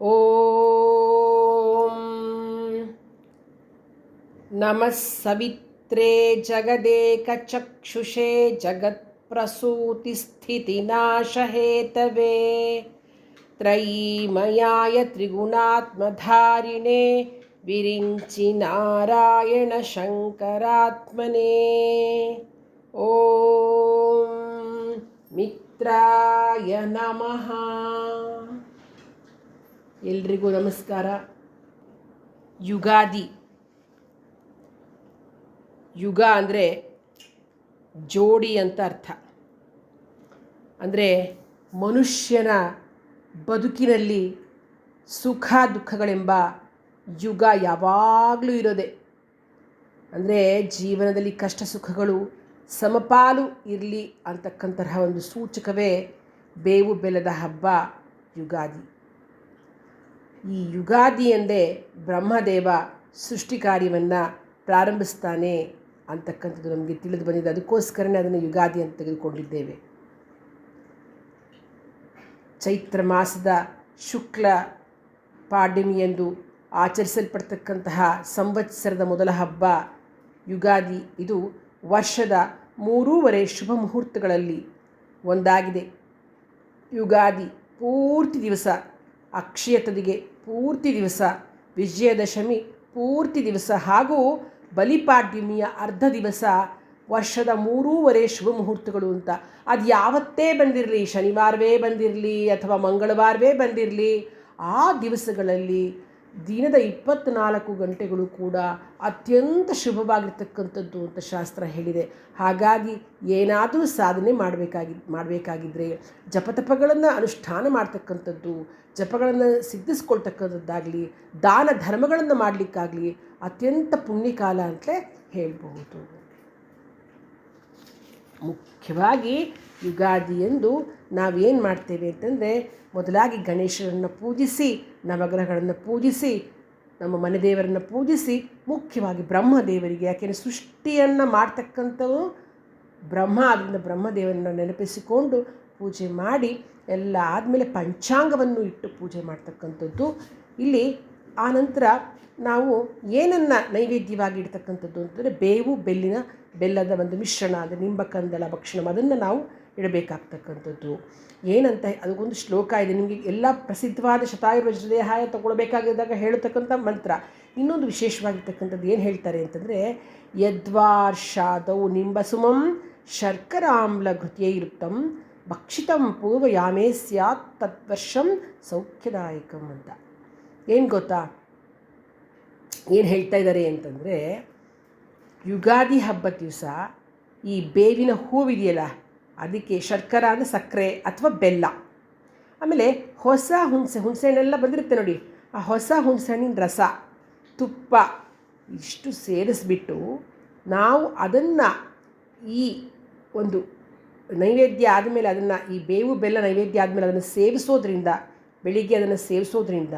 ಓಂ ನಮಃ ಸವಿತ್ರೇ ಜಗದೇಕಚಕ್ಷುಷೇ ಜಗತ್ಪ್ರಸೂತಿಸ್ಥಿತಿನಾಶಹೇತವೇ ತ್ರಯೀಮಯಾಯ ತ್ರಿಗುಣಾತ್ಮಧಾರಿಣೇ ವಿರಿಂಚಿ ನಾರಾಯಣ ಶಂಕರಾತ್ಮನೇ. ಓಂ ಮಿತ್ರಾಯ ನಮಃ. ಎಲ್ರಿಗೂ ನಮಸ್ಕಾರ. ಯುಗಾದಿ. ಯುಗ ಅಂದರೆ ಜೋಡಿ ಅಂತ ಅರ್ಥ. ಅಂದರೆ ಮನುಷ್ಯನ ಬದುಕಿನಲ್ಲಿ ಸುಖ ದುಃಖಗಳೆಂಬ ಯುಗ ಯಾವಾಗಲೂ ಇರೋದೆ. ಅಂದರೆ ಜೀವನದಲ್ಲಿ ಕಷ್ಟ ಸುಖಗಳು ಸಮಪಾಲು ಇರಲಿ ಅಂತಕ್ಕಂತಹ ಒಂದು ಸೂಚಕವೇ ಬೇವು ಬೆಲ್ಲದ ಹಬ್ಬ ಯುಗಾದಿ. ಈ ಯುಗಾದಿ ಎಂದೇ ಬ್ರಹ್ಮದೇವ ಸೃಷ್ಟಿ ಕಾರ್ಯವನ್ನು ಪ್ರಾರಂಭಿಸ್ತಾನೆ ಅಂತಕ್ಕಂಥದ್ದು ನಮಗೆ ತಿಳಿದು ಬಂದಿದೆ. ಅದಕ್ಕೋಸ್ಕರನೇ ಅದನ್ನು ಯುಗಾದಿ ಅಂತ ತೆಗೆದುಕೊಂಡಿದ್ದೇವೆ. ಚೈತ್ರ ಮಾಸದ ಶುಕ್ಲ ಪಾಡ್ಯಮಿಯಂದು ಆಚರಿಸಲ್ಪಡ್ತಕ್ಕಂತಹ ಸಂವತ್ಸರದ ಮೊದಲ ಹಬ್ಬ ಯುಗಾದಿ. ಇದು ವರ್ಷದ 3 ಶುಭ ಮುಹೂರ್ತಗಳಲ್ಲಿ ಒಂದಾಗಿದೆ. ಯುಗಾದಿ ಪೂರ್ತಿ ದಿವಸ, ಅಕ್ಷಯ ತದಿಗೆ ಪೂರ್ತಿ ದಿವಸ, ವಿಜಯದಶಮಿ ಪೂರ್ತಿ ದಿವಸ ಹಾಗೂ ಬಲಿಪಾಡ್ಯಮಿಯ ಅರ್ಧ ದಿವಸ ವರ್ಷದ 3 ಶುಭ ಮುಹೂರ್ತಗಳು ಅಂತ. ಅದು ಯಾವತ್ತೇ ಬಂದಿರಲಿ, ಶನಿವಾರವೇ ಬಂದಿರಲಿ ಅಥವಾ ಮಂಗಳವಾರವೇ ಬಂದಿರಲಿ, ಆ ದಿವಸಗಳಲ್ಲಿ ದಿನದ 24 ಗಂಟೆಗಳು ಕೂಡ ಅತ್ಯಂತ ಶುಭವಾಗಿರ್ತಕ್ಕಂಥದ್ದು ಅಂತ ಶಾಸ್ತ್ರ ಹೇಳಿದೆ. ಹಾಗಾಗಿ ಏನಾದರೂ ಸಾಧನೆ ಮಾಡಬೇಕಾಗಿದ್ದರೆ ಜಪತಪಗಳನ್ನು ಅನುಷ್ಠಾನ ಮಾಡ್ತಕ್ಕಂಥದ್ದು, ಜಪಗಳನ್ನು ಸಿದ್ಧಿಸ್ಕೊಳ್ತಕ್ಕಂಥದ್ದಾಗಲಿ, ದಾನ ಧರ್ಮಗಳನ್ನು ಮಾಡಲಿಕ್ಕಾಗಲಿ ಅತ್ಯಂತ ಪುಣ್ಯಕಾಲ ಅಂತಲೇ ಹೇಳಬಹುದು. ಮುಖ್ಯವಾಗಿ ಯುಗಾದಿಯಂದು ನಾವೇನು ಮಾಡ್ತೇವೆ ಅಂತಂದರೆ, ಮೊದಲಾಗಿ ಗಣೇಶನನ್ನು ಪೂಜಿಸಿ, ನವಗ್ರಹಗಳನ್ನು ಪೂಜಿಸಿ, ನಮ್ಮ ಮನೆ ದೇವರನ್ನು ಪೂಜಿಸಿ, ಮುಖ್ಯವಾಗಿ ಬ್ರಹ್ಮದೇವರಿಗೆ, ಯಾಕೆಂದರೆ ಸೃಷ್ಟಿಯನ್ನು ಮಾಡ್ತಕ್ಕಂಥವು ಬ್ರಹ್ಮ, ಅದರಿಂದ ಬ್ರಹ್ಮದೇವರನ್ನು ನೆನಪಿಸಿಕೊಂಡು ಪೂಜೆ ಮಾಡಿ ಎಲ್ಲ ಆದಮೇಲೆ ಪಂಚಾಂಗವನ್ನು ಇಟ್ಟು ಪೂಜೆ ಮಾಡ್ತಕ್ಕಂಥದ್ದು ಇಲ್ಲಿ. ಆನಂತರ ನಾವು ಏನನ್ನು ನೈವೇದ್ಯವಾಗಿ ಇಡ್ತಕ್ಕಂಥದ್ದು ಅಂತಂದರೆ ಬೇವು ಬೆಲ್ಲದ ಒಂದು ಮಿಶ್ರಣ, ಅದು ನಿಂಬಕಂದಳ ಭಕ್ಷಣ, ಅದನ್ನು ನಾವು ಇಡಬೇಕಾಗ್ತಕ್ಕಂಥದ್ದು. ಏನಂತ ಅದಕ್ಕೊಂದು ಶ್ಲೋಕ ಇದೆ ನಿಮಗೆ, ಎಲ್ಲ ಪ್ರಸಿದ್ಧವಾದ ಶತಾಯುರ್ವಜ್ರದೇಹಾಯ ತಗೊಳ್ಬೇಕಾಗಿದ್ದಾಗ ಹೇಳತಕ್ಕಂಥ ಮಂತ್ರ. ಇನ್ನೊಂದು ವಿಶೇಷವಾಗಿರ್ತಕ್ಕಂಥದ್ದು ಏನು ಹೇಳ್ತಾರೆ ಅಂತಂದರೆ, ಯದ್ವಾರ್ಷಾದೌ ನಿಂಬಸುಮಂ ಶರ್ಕರಾಮ್ಲ ಘೃತ್ಯೈರುಕ್ತಂ ಭಕ್ಷಿತಂ ಪೂರ್ವಯಾಮೇ ಸ್ಯಾತ್ ತತ್ವರ್ಷಂ ಸೌಖ್ಯದಾಯಕಂ ಅಂತ. ಏನು ಗೊತ್ತಾ, ಏನು ಹೇಳ್ತಾ ಇದ್ದಾರೆ ಅಂತಂದರೆ, ಯುಗಾದಿ ಹಬ್ಬದ ದಿವಸ ಈ ಬೇವಿನ ಹೂವಿದೆಯಲ್ಲ, ಅದಕ್ಕೆ ಶರ್ಕರ ಅಂದರೆ ಸಕ್ಕರೆ ಅಥವಾ ಬೆಲ್ಲ, ಆಮೇಲೆ ಹೊಸ ಹುಣಸೆಹಣ್ಣೆಲ್ಲ ಬಂದಿರುತ್ತೆ ನೋಡಿ, ಆ ಹೊಸ ಹುಣಸೆಹಣ್ಣಿನ ರಸ, ತುಪ್ಪ ಇಷ್ಟು ಸೇರಿಸ್ಬಿಟ್ಟು ನಾವು ಅದನ್ನು ಈ ಒಂದು ನೈವೇದ್ಯ ಆದಮೇಲೆ ಅದನ್ನು, ಈ ಬೇವು ಬೆಲ್ಲ ನೈವೇದ್ಯ ಆದಮೇಲೆ ಅದನ್ನು ಸೇವಿಸೋದ್ರಿಂದ, ಬೆಳಿಗ್ಗೆ ಅದನ್ನು ಸೇವಿಸೋದ್ರಿಂದ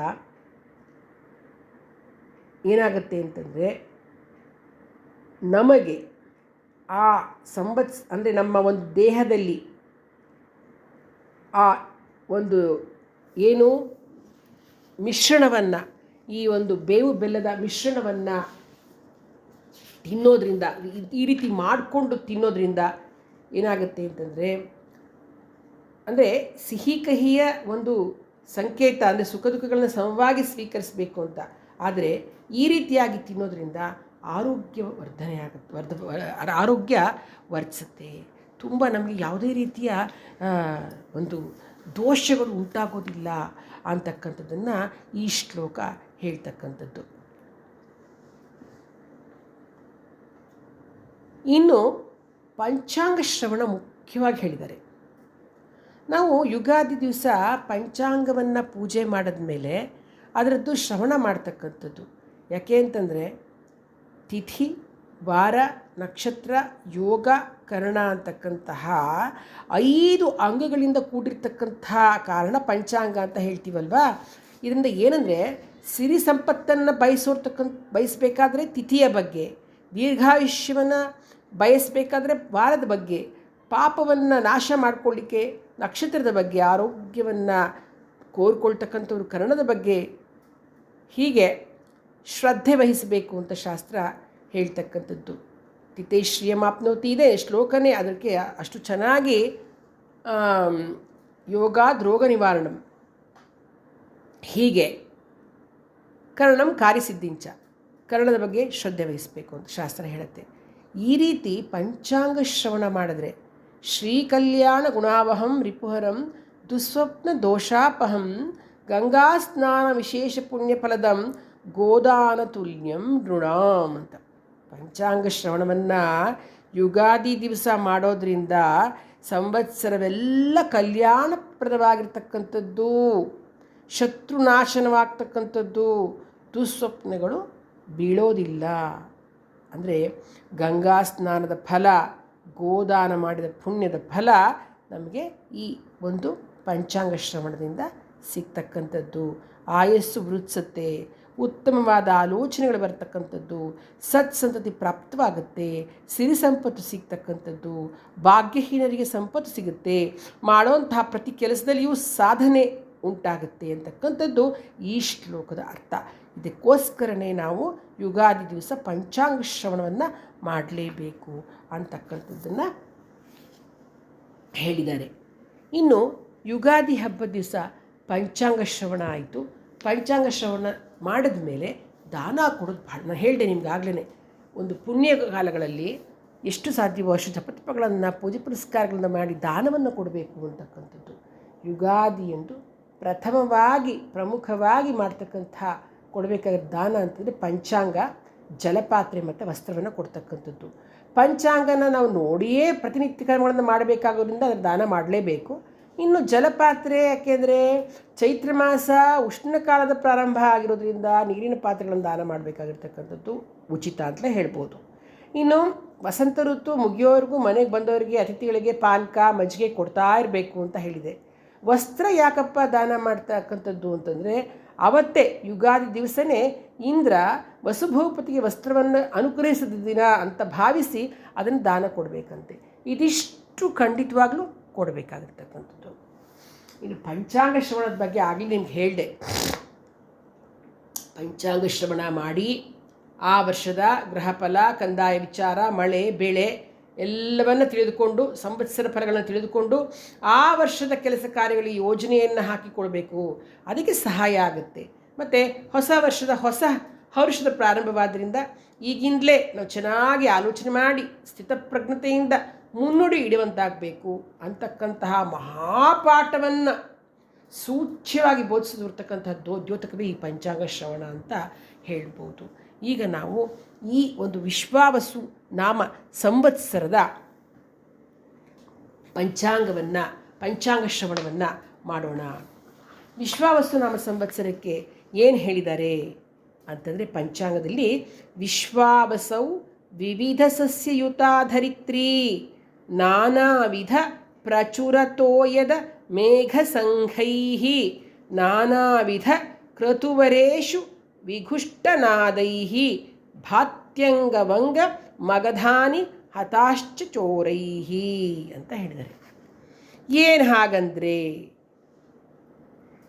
ಏನಾಗುತ್ತೆ ಅಂತಂದರೆ, ನಮಗೆ ಆ ಅಂದರೆ ನಮ್ಮ ಒಂದು ದೇಹದಲ್ಲಿ ಆ ಒಂದು ಏನು ಮಿಶ್ರಣವನ್ನು, ಈ ಒಂದು ಬೇವು ಬೆಲ್ಲದ ಮಿಶ್ರಣವನ್ನು ತಿನ್ನೋದ್ರಿಂದ, ಈ ರೀತಿ ಮಾಡಿಕೊಂಡು ತಿನ್ನೋದ್ರಿಂದ ಏನಾಗುತ್ತೆ ಅಂತಂದರೆ, ಅಂದರೆ ಸಿಹಿ ಕಹಿಯ ಒಂದು ಸಂಕೇತ, ಅಂದರೆ ಸುಖ ದುಃಖಗಳನ್ನ ಸಮವಾಗಿ ಸ್ವೀಕರಿಸಬೇಕು ಅಂತ. ಆದರೆ ಈ ರೀತಿಯಾಗಿ ತಿನ್ನೋದ್ರಿಂದ ಆರೋಗ್ಯ ಆರೋಗ್ಯ ವರ್ಧಿಸುತ್ತೆ. ತುಂಬ ನಮಗೆ ಯಾವುದೇ ರೀತಿಯ ಒಂದು ದೋಷಗಳು ಉಂಟಾಗೋದಿಲ್ಲ ಅಂತಕ್ಕಂಥದ್ದನ್ನು ಈ ಶ್ಲೋಕ ಹೇಳ್ತಕ್ಕಂಥದ್ದು. ಇನ್ನು ಪಂಚಾಂಗ ಶ್ರವಣ ಮುಖ್ಯವಾಗಿ ಹೇಳಿದ್ದಾರೆ. ನಾವು ಯುಗಾದಿ ದಿವಸ ಪಂಚಾಂಗವನ್ನು ಪೂಜೆ ಮಾಡಿದ್ಮೇಲೆ ಅದರದ್ದು ಶ್ರವಣ ಮಾಡ್ತಕ್ಕಂಥದ್ದು. ಯಾಕೆ ಅಂತಂದರೆ, ತಿಥಿ, ವಾರ, ನಕ್ಷತ್ರ, ಯೋಗ, ಕರ್ಣ ಅಂತಕ್ಕಂತಹ 5 ಅಂಗಗಳಿಂದ ಕೂಡಿರ್ತಕ್ಕಂತಹ ಕಾರಣ ಪಂಚಾಂಗ ಅಂತ ಹೇಳ್ತೀವಲ್ವ. ಇದರಿಂದ ಏನಂದರೆ, ಸಿರಿ ಸಂಪತ್ತನ್ನು ಬಯಸಬೇಕಾದ್ರೆ ತಿಥಿಯ ಬಗ್ಗೆ, ದೀರ್ಘಾಯುಷ್ಯವನ್ನು ಬಯಸಬೇಕಾದ್ರೆ ವಾರದ ಬಗ್ಗೆ, ಪಾಪವನ್ನು ನಾಶ ಮಾಡಿಕೊಳ್ಳಿಕ್ಕೆ ನಕ್ಷತ್ರದ ಬಗ್ಗೆ, ಆರೋಗ್ಯವನ್ನು ಕೋರ್ಕೊಳ್ತಕ್ಕಂಥವ್ರು ಕರ್ಣದ ಬಗ್ಗೆ ಹೀಗೆ ಶ್ರದ್ಧೆ ವಹಿಸಬೇಕು ಅಂತ ಶಾಸ್ತ್ರ ಹೇಳ್ತಕ್ಕಂಥದ್ದು. ತಿಥೇ ಶ್ರಿಯಮಾಪ್ನೋತಿ ಇದೆ ಶ್ಲೋಕನೇ ಅದಕ್ಕೆ ಅಷ್ಟು ಚೆನ್ನಾಗಿ ಯೋಗಾದ್ ರೋಗ ನಿವಾರಣಂ, ಹೀಗೆ ಕರ್ಣಂ ಕಾರ್ಯಸಿದ್ಧಿಂಚ, ಕರ್ಣದ ಬಗ್ಗೆ ಶ್ರದ್ಧೆ ವಹಿಸಬೇಕು ಅಂತ ಶಾಸ್ತ್ರ ಹೇಳುತ್ತೆ. ಈ ರೀತಿ ಪಂಚಾಂಗ ಶ್ರವಣ ಮಾಡಿದ್ರೆ ಶ್ರೀಕಲ್ಯಾಣ ಗುಣಾವಹಂ ರಿಪುಹರಂ ದುಸ್ವಪ್ನ ದೋಷಾಪಹಂ ಗಂಗಾ ಸ್ನಾನ ವಿಶೇಷ ಪುಣ್ಯಫಲದಂ ಗೋದಾನ ತುಲ್ಯಂ ನೃಣಾಂ ಅಂತ. ಪಂಚಾಂಗ ಶ್ರವಣವನ್ನು ಯುಗಾದಿ ದಿವಸ ಮಾಡೋದ್ರಿಂದ ಸಂವತ್ಸರವೆಲ್ಲ ಕಲ್ಯಾಣಪ್ರದವಾಗಿರ್ತಕ್ಕಂಥದ್ದು, ಶತ್ರುನಾಶನವಾಗ್ತಕ್ಕಂಥದ್ದು, ದುಸ್ವಪ್ನಗಳು ಬೀಳೋದಿಲ್ಲ. ಅಂದರೆ ಗಂಗಾ ಸ್ನಾನದ ಫಲ, ಗೋದಾನ ಮಾಡಿದ ಪುಣ್ಯದ ಫಲ ನಮಗೆ ಈ ಒಂದು ಪಂಚಾಂಗ ಶ್ರವಣದಿಂದ ಸಿಗ್ತಕ್ಕಂಥದ್ದು. ಆಯಸ್ಸು ವೃದ್ಧಿಸುತ್ತೆ, ಉತ್ತಮವಾದ ಆಲೋಚನೆಗಳು ಬರ್ತಕ್ಕಂಥದ್ದು, ಸತ್ಸಂತತಿ ಪ್ರಾಪ್ತವಾಗುತ್ತೆ, ಸಿರಿ ಸಂಪತ್ತು ಸಿಗ್ತಕ್ಕಂಥದ್ದು, ಭಾಗ್ಯಹೀನರಿಗೆ ಸಂಪತ್ತು ಸಿಗುತ್ತೆ, ಮಾಡೋಂತಹ ಪ್ರತಿ ಕೆಲಸದಲ್ಲಿಯೂ ಸಾಧನೆ ಉಂಟಾಗುತ್ತೆ ಅಂತಕ್ಕಂಥದ್ದು ಈ ಶ್ಲೋಕದ ಅರ್ಥ. ಇದಕ್ಕೋಸ್ಕರನೇ ನಾವು ಯುಗಾದಿ ದಿವಸ ಪಂಚಾಂಗ ಶ್ರವಣವನ್ನು ಮಾಡಲೇಬೇಕು ಅಂತಕ್ಕಂಥದ್ದನ್ನು ಹೇಳಿದ್ದಾರೆ. ಇನ್ನು ಯುಗಾದಿ ಹಬ್ಬದ ದಿವಸ ಪಂಚಾಂಗ ಶ್ರವಣ ಆಯಿತು. ಪಂಚಾಂಗ ಶ್ರವಣ ಮಾಡಿದ ಮೇಲೆ ದಾನ ಕೊಡೋದು ಭಾಳ, ನಾನು ಹೇಳಿದೆ ನಿಮ್ಗಾಗಲೇ, ಒಂದು ಪುಣ್ಯ ಕಾಲಗಳಲ್ಲಿ ಎಷ್ಟು ಸಾಧ್ಯವೋ ಅಷ್ಟು ಜಪತಪಗಳನ್ನು ಪೂಜೆ ಪುರಸ್ಕಾರಗಳನ್ನು ಮಾಡಿ ದಾನವನ್ನು ಕೊಡಬೇಕು ಅಂತಕ್ಕಂಥದ್ದು. ಯುಗಾದಿ ಎಂದು ಪ್ರಮುಖವಾಗಿ ಮಾಡ್ತಕ್ಕಂಥ ಕೊಡಬೇಕಾದ ದಾನ ಅಂತಂದರೆ ಪಂಚಾಂಗ, ಜಲಪಾತ್ರೆ ಮತ್ತು ವಸ್ತ್ರವನ್ನು ಕೊಡ್ತಕ್ಕಂಥದ್ದು. ಪಂಚಾಂಗನ ನಾವು ನೋಡಿಯೇ ಪ್ರತಿನಿತ್ಯ ಕರ್ಮಗಳನ್ನು ಮಾಡಬೇಕಾಗೋದ್ರಿಂದ ಅದರ ದಾನ ಮಾಡಲೇಬೇಕು. ಇನ್ನು ಜಲಪಾತ್ರೆ ಯಾಕೆಂದರೆ ಚೈತ್ರ ಮಾಸ ಉಷ್ಣಕಾಲದ ಪ್ರಾರಂಭ ಆಗಿರೋದ್ರಿಂದ ನೀರಿನ ಪಾತ್ರೆಗಳನ್ನು ದಾನ ಮಾಡಬೇಕಾಗಿರ್ತಕ್ಕಂಥದ್ದು ಉಚಿತ ಅಂತಲೇ ಹೇಳ್ಬೋದು. ಇನ್ನು ವಸಂತ ಋತು ಮುಗಿಯೋವರೆಗೂ ಮನೆಗೆ ಬಂದವರಿಗೆ ಅತಿಥಿಗಳಿಗೆ ಪಾನಕ ಮಜ್ಜಿಗೆ ಕೊಡ್ತಾ ಇರಬೇಕು ಅಂತ ಹೇಳಿದೆ. ವಸ್ತ್ರ ಯಾಕಪ್ಪ ದಾನ ಮಾಡ್ತಕ್ಕಂಥದ್ದು ಅಂತಂದರೆ ಅವತ್ತೇ ಯುಗಾದಿ ದಿವಸನೇ ಇಂದ್ರ ವಸುಭೂಪತಿಗೆ ವಸ್ತ್ರವನ್ನು ಅನುಗ್ರಹಿಸಿದ ದಿನ ಅಂತ ಭಾವಿಸಿ ಅದನ್ನು ದಾನ ಕೊಡಬೇಕಂತೆ. ಇದಿಷ್ಟು ಖಂಡಿತವಾಗ್ಲೂ ಕೊಡಬೇಕಾಗಿರ್ತಕ್ಕಂಥದ್ದು. ಇನ್ನು ಪಂಚಾಂಗ ಶ್ರವಣದ ಬಗ್ಗೆ ಆಗಲಿ ನಿಮ್ಗೆ ಹೇಳಿದೆ. ಪಂಚಾಂಗ ಶ್ರವಣ ಮಾಡಿ ಆ ವರ್ಷದ ಗ್ರಹಫಲ, ಕಂದಾಯ ವಿಚಾರ, ಮಳೆ ಬೆಳೆ ಎಲ್ಲವನ್ನು ತಿಳಿದುಕೊಂಡು, ಸಂವತ್ಸರ ಫಲಗಳನ್ನು ತಿಳಿದುಕೊಂಡು ಆ ವರ್ಷದ ಕೆಲಸ ಕಾರ್ಯಗಳಿಗೆ ಯೋಜನೆಯನ್ನು ಹಾಕಿಕೊಳ್ಬೇಕು. ಅದಕ್ಕೆ ಸಹಾಯ ಆಗುತ್ತೆ. ಮತ್ತು ಹೊಸ ವರ್ಷದ ಪ್ರಾರಂಭವಾದ್ದರಿಂದ ಈಗಿಂದಲೇ ನಾವು ಚೆನ್ನಾಗಿ ಆಲೋಚನೆ ಮಾಡಿ ಸ್ಥಿತಪ್ರಜ್ಞತೆಯಿಂದ ಮುನ್ನುಡಿ ಇಡುವಂತಾಗಬೇಕು ಅಂತಕ್ಕಂತಹ ಮಹಾಪಾಠವನ್ನು ಸೂಚ್ಯವಾಗಿ ಬೋಧಿಸಿರ್ತಕ್ಕಂತಹ ದ್ಯೋತಕವೇ ಈ ಪಂಚಾಂಗ ಶ್ರವಣ ಅಂತ ಹೇಳ್ಬೋದು. ಈಗ ನಾವು ಈ ಒಂದು ವಿಶ್ವಾವಸು ನಾಮ ಸಂವತ್ಸರದ ಪಂಚಾಂಗ ಶ್ರವಣವನ್ನು ಮಾಡೋಣ. ವಿಶ್ವಾವಸು ನಾಮ ಸಂವತ್ಸರಕ್ಕೆ ಏನು ಹೇಳಿದ್ದಾರೆ ಅಂತಂದರೆ, ಪಂಚಾಂಗದಲ್ಲಿ ವಿಶ್ವಾವಸೌ ವಿವಿಧ ಸಸ್ಯಯುತಾಧರಿತ್ರಿ ನಾನಾವಿಧ ಪ್ರಚುರತೋಯದ ಮೇಘಸಂಘೈಃ ನಾನಾವಿಧ ಕ್ರತುವರೇಷು ವಿಘುಷ್ಟನಾದೈಃ ಭಾತ್ಯಂಗವಂಗ ಮಗಧಾನಿ ಹತಾಶ್ಚ ಚೋರೈಃ ಅಂತ ಹೇಳಿದ್ದಾರೆ. ಏನು ಹಾಗಂದರೆ,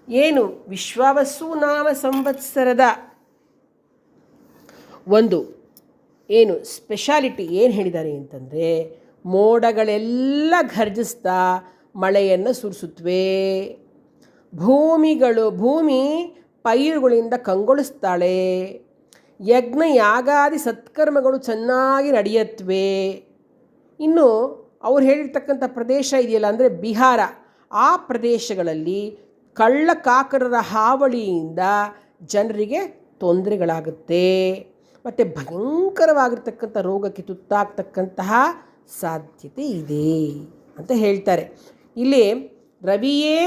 ಏನು ವಿಶ್ವಾವಸು ನಾಮ ಸಂವತ್ಸರದ ಒಂದು ಏನು ಸ್ಪೆಷಾಲಿಟಿ ಏನು ಹೇಳಿದ್ದಾರೆ ಅಂತಂದರೆ, ಮೋಡಗಳೆಲ್ಲ ಘರ್ಜಿಸ್ತಾ ಮಳೆಯನ್ನು ಸುರಿಸುತ್ತವೆ, ಭೂಮಿ ಪೈರುಗಳಿಂದ ಕಂಗೊಳಿಸ್ತಾಳೆ, ಯಜ್ಞ ಯಾಗಾದಿ ಸತ್ಕರ್ಮಗಳು ಚೆನ್ನಾಗಿ ನಡೆಯತ್ವೆ. ಇನ್ನು ಅವ್ರು ಹೇಳಿರ್ತಕ್ಕಂಥ ಪ್ರದೇಶ ಇದೆಯಲ್ಲ ಅಂದರೆ ಬಿಹಾರ, ಆ ಪ್ರದೇಶಗಳಲ್ಲಿ ಕಳ್ಳಕಾಕರರ ಹಾವಳಿಯಿಂದ ಜನರಿಗೆ ತೊಂದರೆಗಳಾಗುತ್ತೆ ಮತ್ತು ಭಯಂಕರವಾಗಿರ್ತಕ್ಕಂಥ ರೋಗಕ್ಕೆ ತುತ್ತಾಗ್ತಕ್ಕಂತಹ ಸಾಧ್ಯತೆ ಇದೆ ಅಂತ ಹೇಳ್ತಾರೆ. ಇಲ್ಲಿ ರವಿಯೇ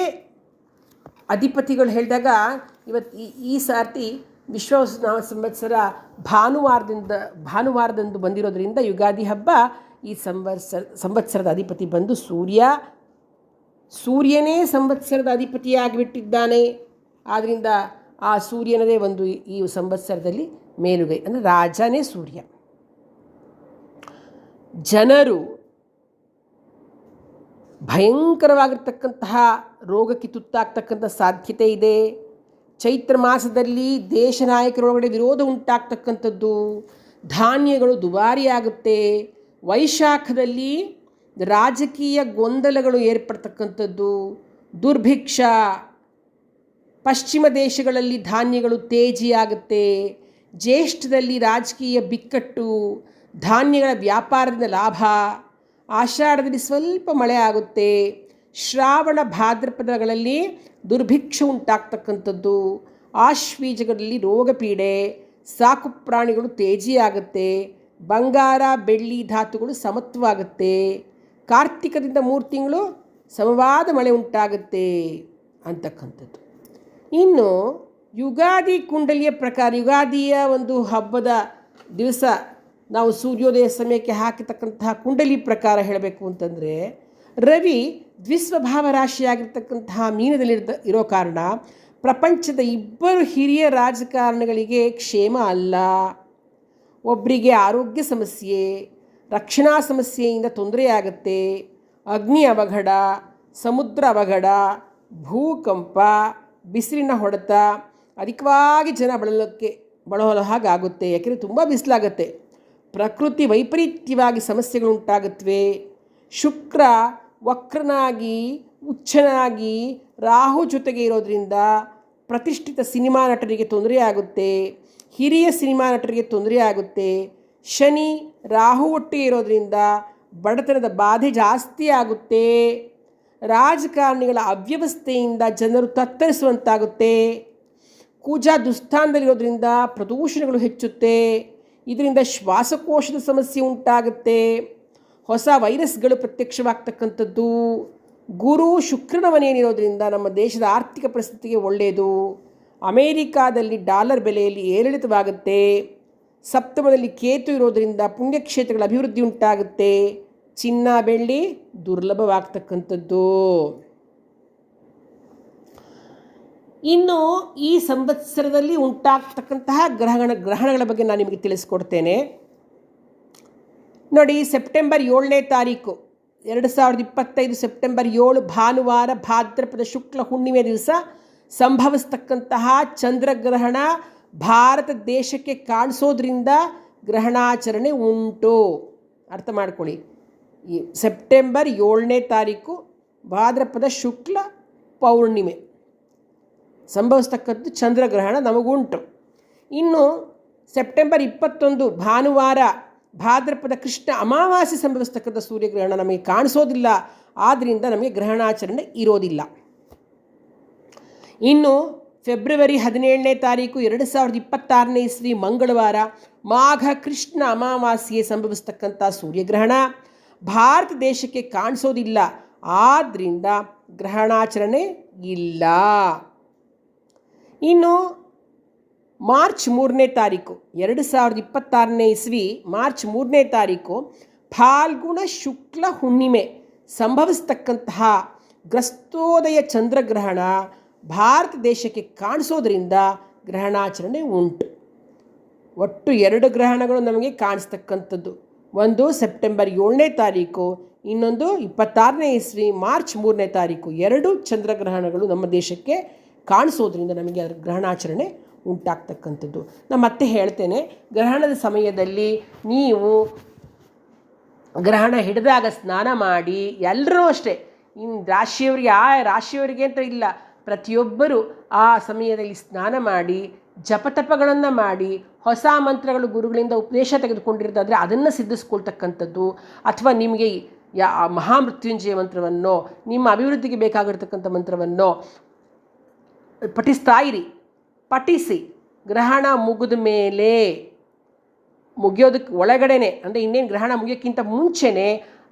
ಅಧಿಪತಿಗಳು ಹೇಳಿದಾಗ ಇವತ್ತು ಈ ಸಾರ್ತಿ ವಿಶ್ವಾವಸು ನಾಮ ಸಂವತ್ಸರ ಭಾನುವಾರದಂದು ಬಂದಿರೋದ್ರಿಂದ ಯುಗಾದಿ ಹಬ್ಬ ಈ ಸಂವತ್ಸರದ ಅಧಿಪತಿ ಬಂದು ಸೂರ್ಯನೇ ಸಂವತ್ಸರದ ಅಧಿಪತಿಯಾಗಿಬಿಟ್ಟಿದ್ದಾನೆ. ಆದ್ದರಿಂದ ಆ ಸೂರ್ಯನದೇ ಒಂದು ಈ ಸಂವತ್ಸರದಲ್ಲಿ ಮೇಲುಗೈ, ಅಂದರೆ ರಾಜನೇ ಸೂರ್ಯ. ಜನರು ಭಯಂಕರವಾಗಿರ್ತಕ್ಕಂತಹ ರೋಗಕ್ಕೆ ತುತ್ತಾಗ್ತಕ್ಕಂಥ ಸಾಧ್ಯತೆ ಇದೆ. ಚೈತ್ರ ಮಾಸದಲ್ಲಿ ದೇಶ ನಾಯಕರೊಳಗಡೆ ವಿರೋಧ ಉಂಟಾಗ್ತಕ್ಕಂಥದ್ದು, ಧಾನ್ಯಗಳು ದುಬಾರಿಯಾಗುತ್ತೆ. ವೈಶಾಖದಲ್ಲಿ ರಾಜಕೀಯ ಗೊಂದಲಗಳು ಏರ್ಪಡ್ತಕ್ಕಂಥದ್ದು, ದುರ್ಭಿಕ್ಷ, ಪಶ್ಚಿಮ ದೇಶಗಳಲ್ಲಿ ಧಾನ್ಯಗಳು ತೇಜಿಯಾಗುತ್ತೆ. ಜ್ಯೇಷ್ಠದಲ್ಲಿ ರಾಜಕೀಯ ಬಿಕ್ಕಟ್ಟು, ಧಾನ್ಯಗಳ ವ್ಯಾಪಾರದಿಂದ ಲಾಭ. ಆಷಾಢದಲ್ಲಿ ಸ್ವಲ್ಪ ಮಳೆ ಆಗುತ್ತೆ. ಶ್ರಾವಣ ಭಾದ್ರಪದಗಳಲ್ಲಿ ದುರ್ಭಿಕ್ಷ ಉಂಟಾಗ್ತಕ್ಕಂಥದ್ದು, ಆಶ್ವೀಜಗಳಲ್ಲಿ ರೋಗ ಪೀಡೆ, ಸಾಕು ಪ್ರಾಣಿಗಳು ತೇಜಿಯಾಗುತ್ತೆ. ಬಂಗಾರ ಬೆಳ್ಳಿ ಧಾತುಗಳು ಸಮತ್ವವಾಗುತ್ತೆ. ಕಾರ್ತಿಕದಿಂದ 3 ತಿಂಗಳು ಸಮವಾದ ಮಳೆ ಉಂಟಾಗುತ್ತೆ ಅಂತಕ್ಕಂಥದ್ದು. ಇನ್ನು ಯುಗಾದಿ ಕುಂಡಲಿಯ ಪ್ರಕಾರ, ಯುಗಾದಿಯ ಒಂದು ಹಬ್ಬದ ದಿವಸ ನಾವು ಸೂರ್ಯೋದಯ ಸಮಯಕ್ಕೆ ಹಾಕಿರ್ತಕ್ಕಂತಹ ಕುಂಡಲಿ ಪ್ರಕಾರ ಹೇಳಬೇಕು ಅಂತಂದರೆ, ರವಿ ದ್ವಿಸ್ವಭಾವ ರಾಶಿಯಾಗಿರ್ತಕ್ಕಂತಹ ಮೀನದಲ್ಲಿ ಇರೋ ಕಾರಣ ಪ್ರಪಂಚದ 2 ಹಿರಿಯ ರಾಜಕಾರಣಿಗಳಿಗೆ ಕ್ಷೇಮ ಅಲ್ಲ. ಒಬ್ಬರಿಗೆ ಆರೋಗ್ಯ ಸಮಸ್ಯೆ, ರಕ್ಷಣಾ ಸಮಸ್ಯೆಯಿಂದ ತೊಂದರೆಯಾಗುತ್ತೆ. ಅಗ್ನಿ ಅವಘಡ, ಸಮುದ್ರ ಅವಘಡ, ಭೂಕಂಪ, ಬಿಸಿಲಿನ ಹೊಡೆತ, ಅಧಿಕವಾಗಿ ಜನ ಬಳಲೋ ಹಾಗಾಗುತ್ತೆ. ಯಾಕೆಂದರೆ ತುಂಬ ಬಿಸಿಲಾಗುತ್ತೆ. ಪ್ರಕೃತಿ ವೈಪರೀತ್ಯವಾಗಿ ಸಮಸ್ಯೆಗಳು ಉಂಟಾಗುತ್ತವೆ. ಶುಕ್ರ ವಕ್ರನಾಗಿ ಉಚ್ಚನಾಗಿ ರಾಹು ಜೊತೆಗೆ ಇರೋದರಿಂದ ಪ್ರತಿಷ್ಠಿತ ಸಿನಿಮಾ ನಟರಿಗೆ ತೊಂದರೆಯಾಗುತ್ತೆ. ಹಿರಿಯ ಸಿನಿಮಾ ನಟರಿಗೆ ತೊಂದರೆಯಾಗುತ್ತೆ. ಶನಿ ರಾಹು ಒಟ್ಟಿಗೆ ಇರೋದರಿಂದ ಬಡತನದ ಬಾಧೆ ಜಾಸ್ತಿ ಆಗುತ್ತೆ. ರಾಜಕಾರಣಿಗಳ ಅವ್ಯವಸ್ಥೆಯಿಂದ ಜನರು ತತ್ತರಿಸುವಂತಾಗುತ್ತೆ. ಕುಜ ದುಸ್ಥಾನದಲ್ಲಿರೋದ್ರಿಂದ ಪ್ರದೂಷಣಗಳು ಹೆಚ್ಚುತ್ತೆ. ಇದರಿಂದ ಶ್ವಾಸಕೋಶದ ಸಮಸ್ಯೆ ಉಂಟಾಗುತ್ತೆ. ಹೊಸ ವೈರಸ್ಗಳು ಪ್ರತ್ಯಕ್ಷವಾಗ್ತಕ್ಕಂಥದ್ದು. ಗುರು ಶುಕ್ರನ ಮನೆಯಲ್ಲಿರೋದ್ರಿಂದ ನಮ್ಮ ದೇಶದ ಆರ್ಥಿಕ ಪರಿಸ್ಥಿತಿಗೆ ಒಳ್ಳೆಯದು. ಅಮೇರಿಕಾದಲ್ಲಿ ಡಾಲರ್ ಬೆಲೆಯಲ್ಲಿ ಏರಿಳಿತವಾಗುತ್ತೆ. ಸಪ್ತಮದಲ್ಲಿ ಕೇತು ಇರೋದರಿಂದ ಪುಣ್ಯಕ್ಷೇತ್ರಗಳ ಅಭಿವೃದ್ಧಿ ಉಂಟಾಗುತ್ತೆ. ಚಿನ್ನ ಬೆಳ್ಳಿ ದುರ್ಲಭವಾಗ್ತಕ್ಕಂಥದ್ದು. ಇನ್ನು ಈ ಸಂವತ್ಸರದಲ್ಲಿ ಉಂಟಾಗ್ತಕ್ಕಂತಹ ಗ್ರಹಣಗಳ ಬಗ್ಗೆ ನಾನು ನಿಮಗೆ ತಿಳಿಸ್ಕೊಡ್ತೇನೆ. ನೋಡಿ, ಸೆಪ್ಟೆಂಬರ್ 7ನೇ ತಾರೀಕು 2025 ಸೆಪ್ಟೆಂಬರ್ 7 ಭಾನುವಾರ ಭಾದ್ರಪದ ಶುಕ್ಲ ಹುಣ್ಣಿಮೆ ದಿವಸ ಸಂಭವಿಸ್ತಕ್ಕಂತಹ ಚಂದ್ರಗ್ರಹಣ ಭಾರತ ದೇಶಕ್ಕೆ ಕಾಣಿಸೋದ್ರಿಂದ ಗ್ರಹಣಾಚರಣೆ ಉಂಟು. ಅರ್ಥ ಮಾಡ್ಕೊಳ್ಳಿ. ಈ ಸೆಪ್ಟೆಂಬರ್ 7ನೇ ತಾರೀಕು ಭಾದ್ರಪದ ಶುಕ್ಲ ಪೌರ್ಣಿಮೆ ಸಂಭವಿಸ್ತಕ್ಕಂಥ ಚಂದ್ರಗ್ರಹಣ ನಮಗುಂಟು. ಇನ್ನು ಸೆಪ್ಟೆಂಬರ್ 21 ಭಾನುವಾರ ಭಾದ್ರಪದ ಕೃಷ್ಣ ಅಮಾವಾಸ್ಯೆ ಸಂಭವಿಸ್ತಕ್ಕಂಥ ಸೂರ್ಯಗ್ರಹಣ ನಮಗೆ ಕಾಣಿಸೋದಿಲ್ಲ. ಆದ್ದರಿಂದ ನಮಗೆ ಗ್ರಹಣಾಚರಣೆ ಇರೋದಿಲ್ಲ. ಇನ್ನು ಫೆಬ್ರವರಿ 17ನೇ ತಾರೀಕು 2026ನೇ ಇಸ್ವಿ ಮಂಗಳವಾರ ಮಾಘ ಕೃಷ್ಣ ಅಮಾವಾಸ್ಯೆ ಸಂಭವಿಸ್ತಕ್ಕಂಥ ಸೂರ್ಯಗ್ರಹಣ ಭಾರತ ದೇಶಕ್ಕೆ ಕಾಣಿಸೋದಿಲ್ಲ. ಆದ್ದರಿಂದ ಗ್ರಹಣಾಚರಣೆ ಇಲ್ಲ. ಇನ್ನು ಮಾರ್ಚ್ 3ನೇ ತಾರೀಕು 2026ನೇ ಇಸ್ವಿ ಮಾರ್ಚ್ 3ನೇ ತಾರೀಕು ಫಾಲ್ಗುಣ ಶುಕ್ಲ ಹುಣ್ಣಿಮೆ ಸಂಭವಿಸ್ತಕ್ಕಂತಹ ಗ್ರಸ್ತೋದಯ ಚಂದ್ರಗ್ರಹಣ ಭಾರತ ದೇಶಕ್ಕೆ ಕಾಣಿಸೋದ್ರಿಂದ ಗ್ರಹಣಾಚರಣೆ ಉಂಟು. ಒಟ್ಟು 2 ಗ್ರಹಣಗಳು ನಮಗೆ ಕಾಣಿಸ್ತಕ್ಕಂಥದ್ದು. ಒಂದು ಸೆಪ್ಟೆಂಬರ್ 7ನೇ ತಾರೀಕು, ಇನ್ನೊಂದು 26ನೇ ಇಸ್ವಿ ಮಾರ್ಚ್ 3ನೇ ತಾರೀಕು. 2 ಚಂದ್ರಗ್ರಹಣಗಳು ನಮ್ಮ ದೇಶಕ್ಕೆ ಕಾಣಿಸೋದ್ರಿಂದ ನಮಗೆ ಅದರ ಗ್ರಹಣಾಚರಣೆ ಉಂಟಾಗ್ತಕ್ಕಂಥದ್ದು. ನಾನು ಮತ್ತೆ ಹೇಳ್ತೇನೆ, ಗ್ರಹಣದ ಸಮಯದಲ್ಲಿ ನೀವು ಗ್ರಹಣ ಹಿಡಿದಾಗ ಸ್ನಾನ ಮಾಡಿ. ಎಲ್ಲರೂ ಅಷ್ಟೇ, ಇನ್ನು ರಾಶಿಯವರಿಗೆ ರಾಶಿಯವರಿಗೆ ಅಂತ ಇಲ್ಲ, ಪ್ರತಿಯೊಬ್ಬರು ಆ ಸಮಯದಲ್ಲಿ ಸ್ನಾನ ಮಾಡಿ ಜಪತಪಗಳನ್ನು ಮಾಡಿ ಹೊಸ ಮಂತ್ರಗಳು ಗುರುಗಳಿಂದ ಉಪದೇಶ ತೆಗೆದುಕೊಂಡಿರೋದಾದರೆ ಅದನ್ನು ಸಿದ್ಧಿಸ್ಕೊಳ್ತಕ್ಕಂಥದ್ದು. ಅಥವಾ ನಿಮಗೆ ಮಹಾಮೃತ್ಯುಂಜಯ ಮಂತ್ರವನ್ನು, ನಿಮ್ಮ ಅಭಿವೃದ್ಧಿಗೆ ಬೇಕಾಗಿರ್ತಕ್ಕಂಥ ಮಂತ್ರವನ್ನು ಪಠಿಸ್ತಾಯಿರಿ. ಪಠಿಸಿ ಗ್ರಹಣ ಮುಗಿದ ಮೇಲೆ, ಮುಗಿಯೋದಕ್ಕೆ ಒಳಗಡೆನೆ, ಅಂದರೆ ಇನ್ನೇನು ಗ್ರಹಣ ಮುಗಿಯೋಕ್ಕಿಂತ ಮುಂಚೆನೇ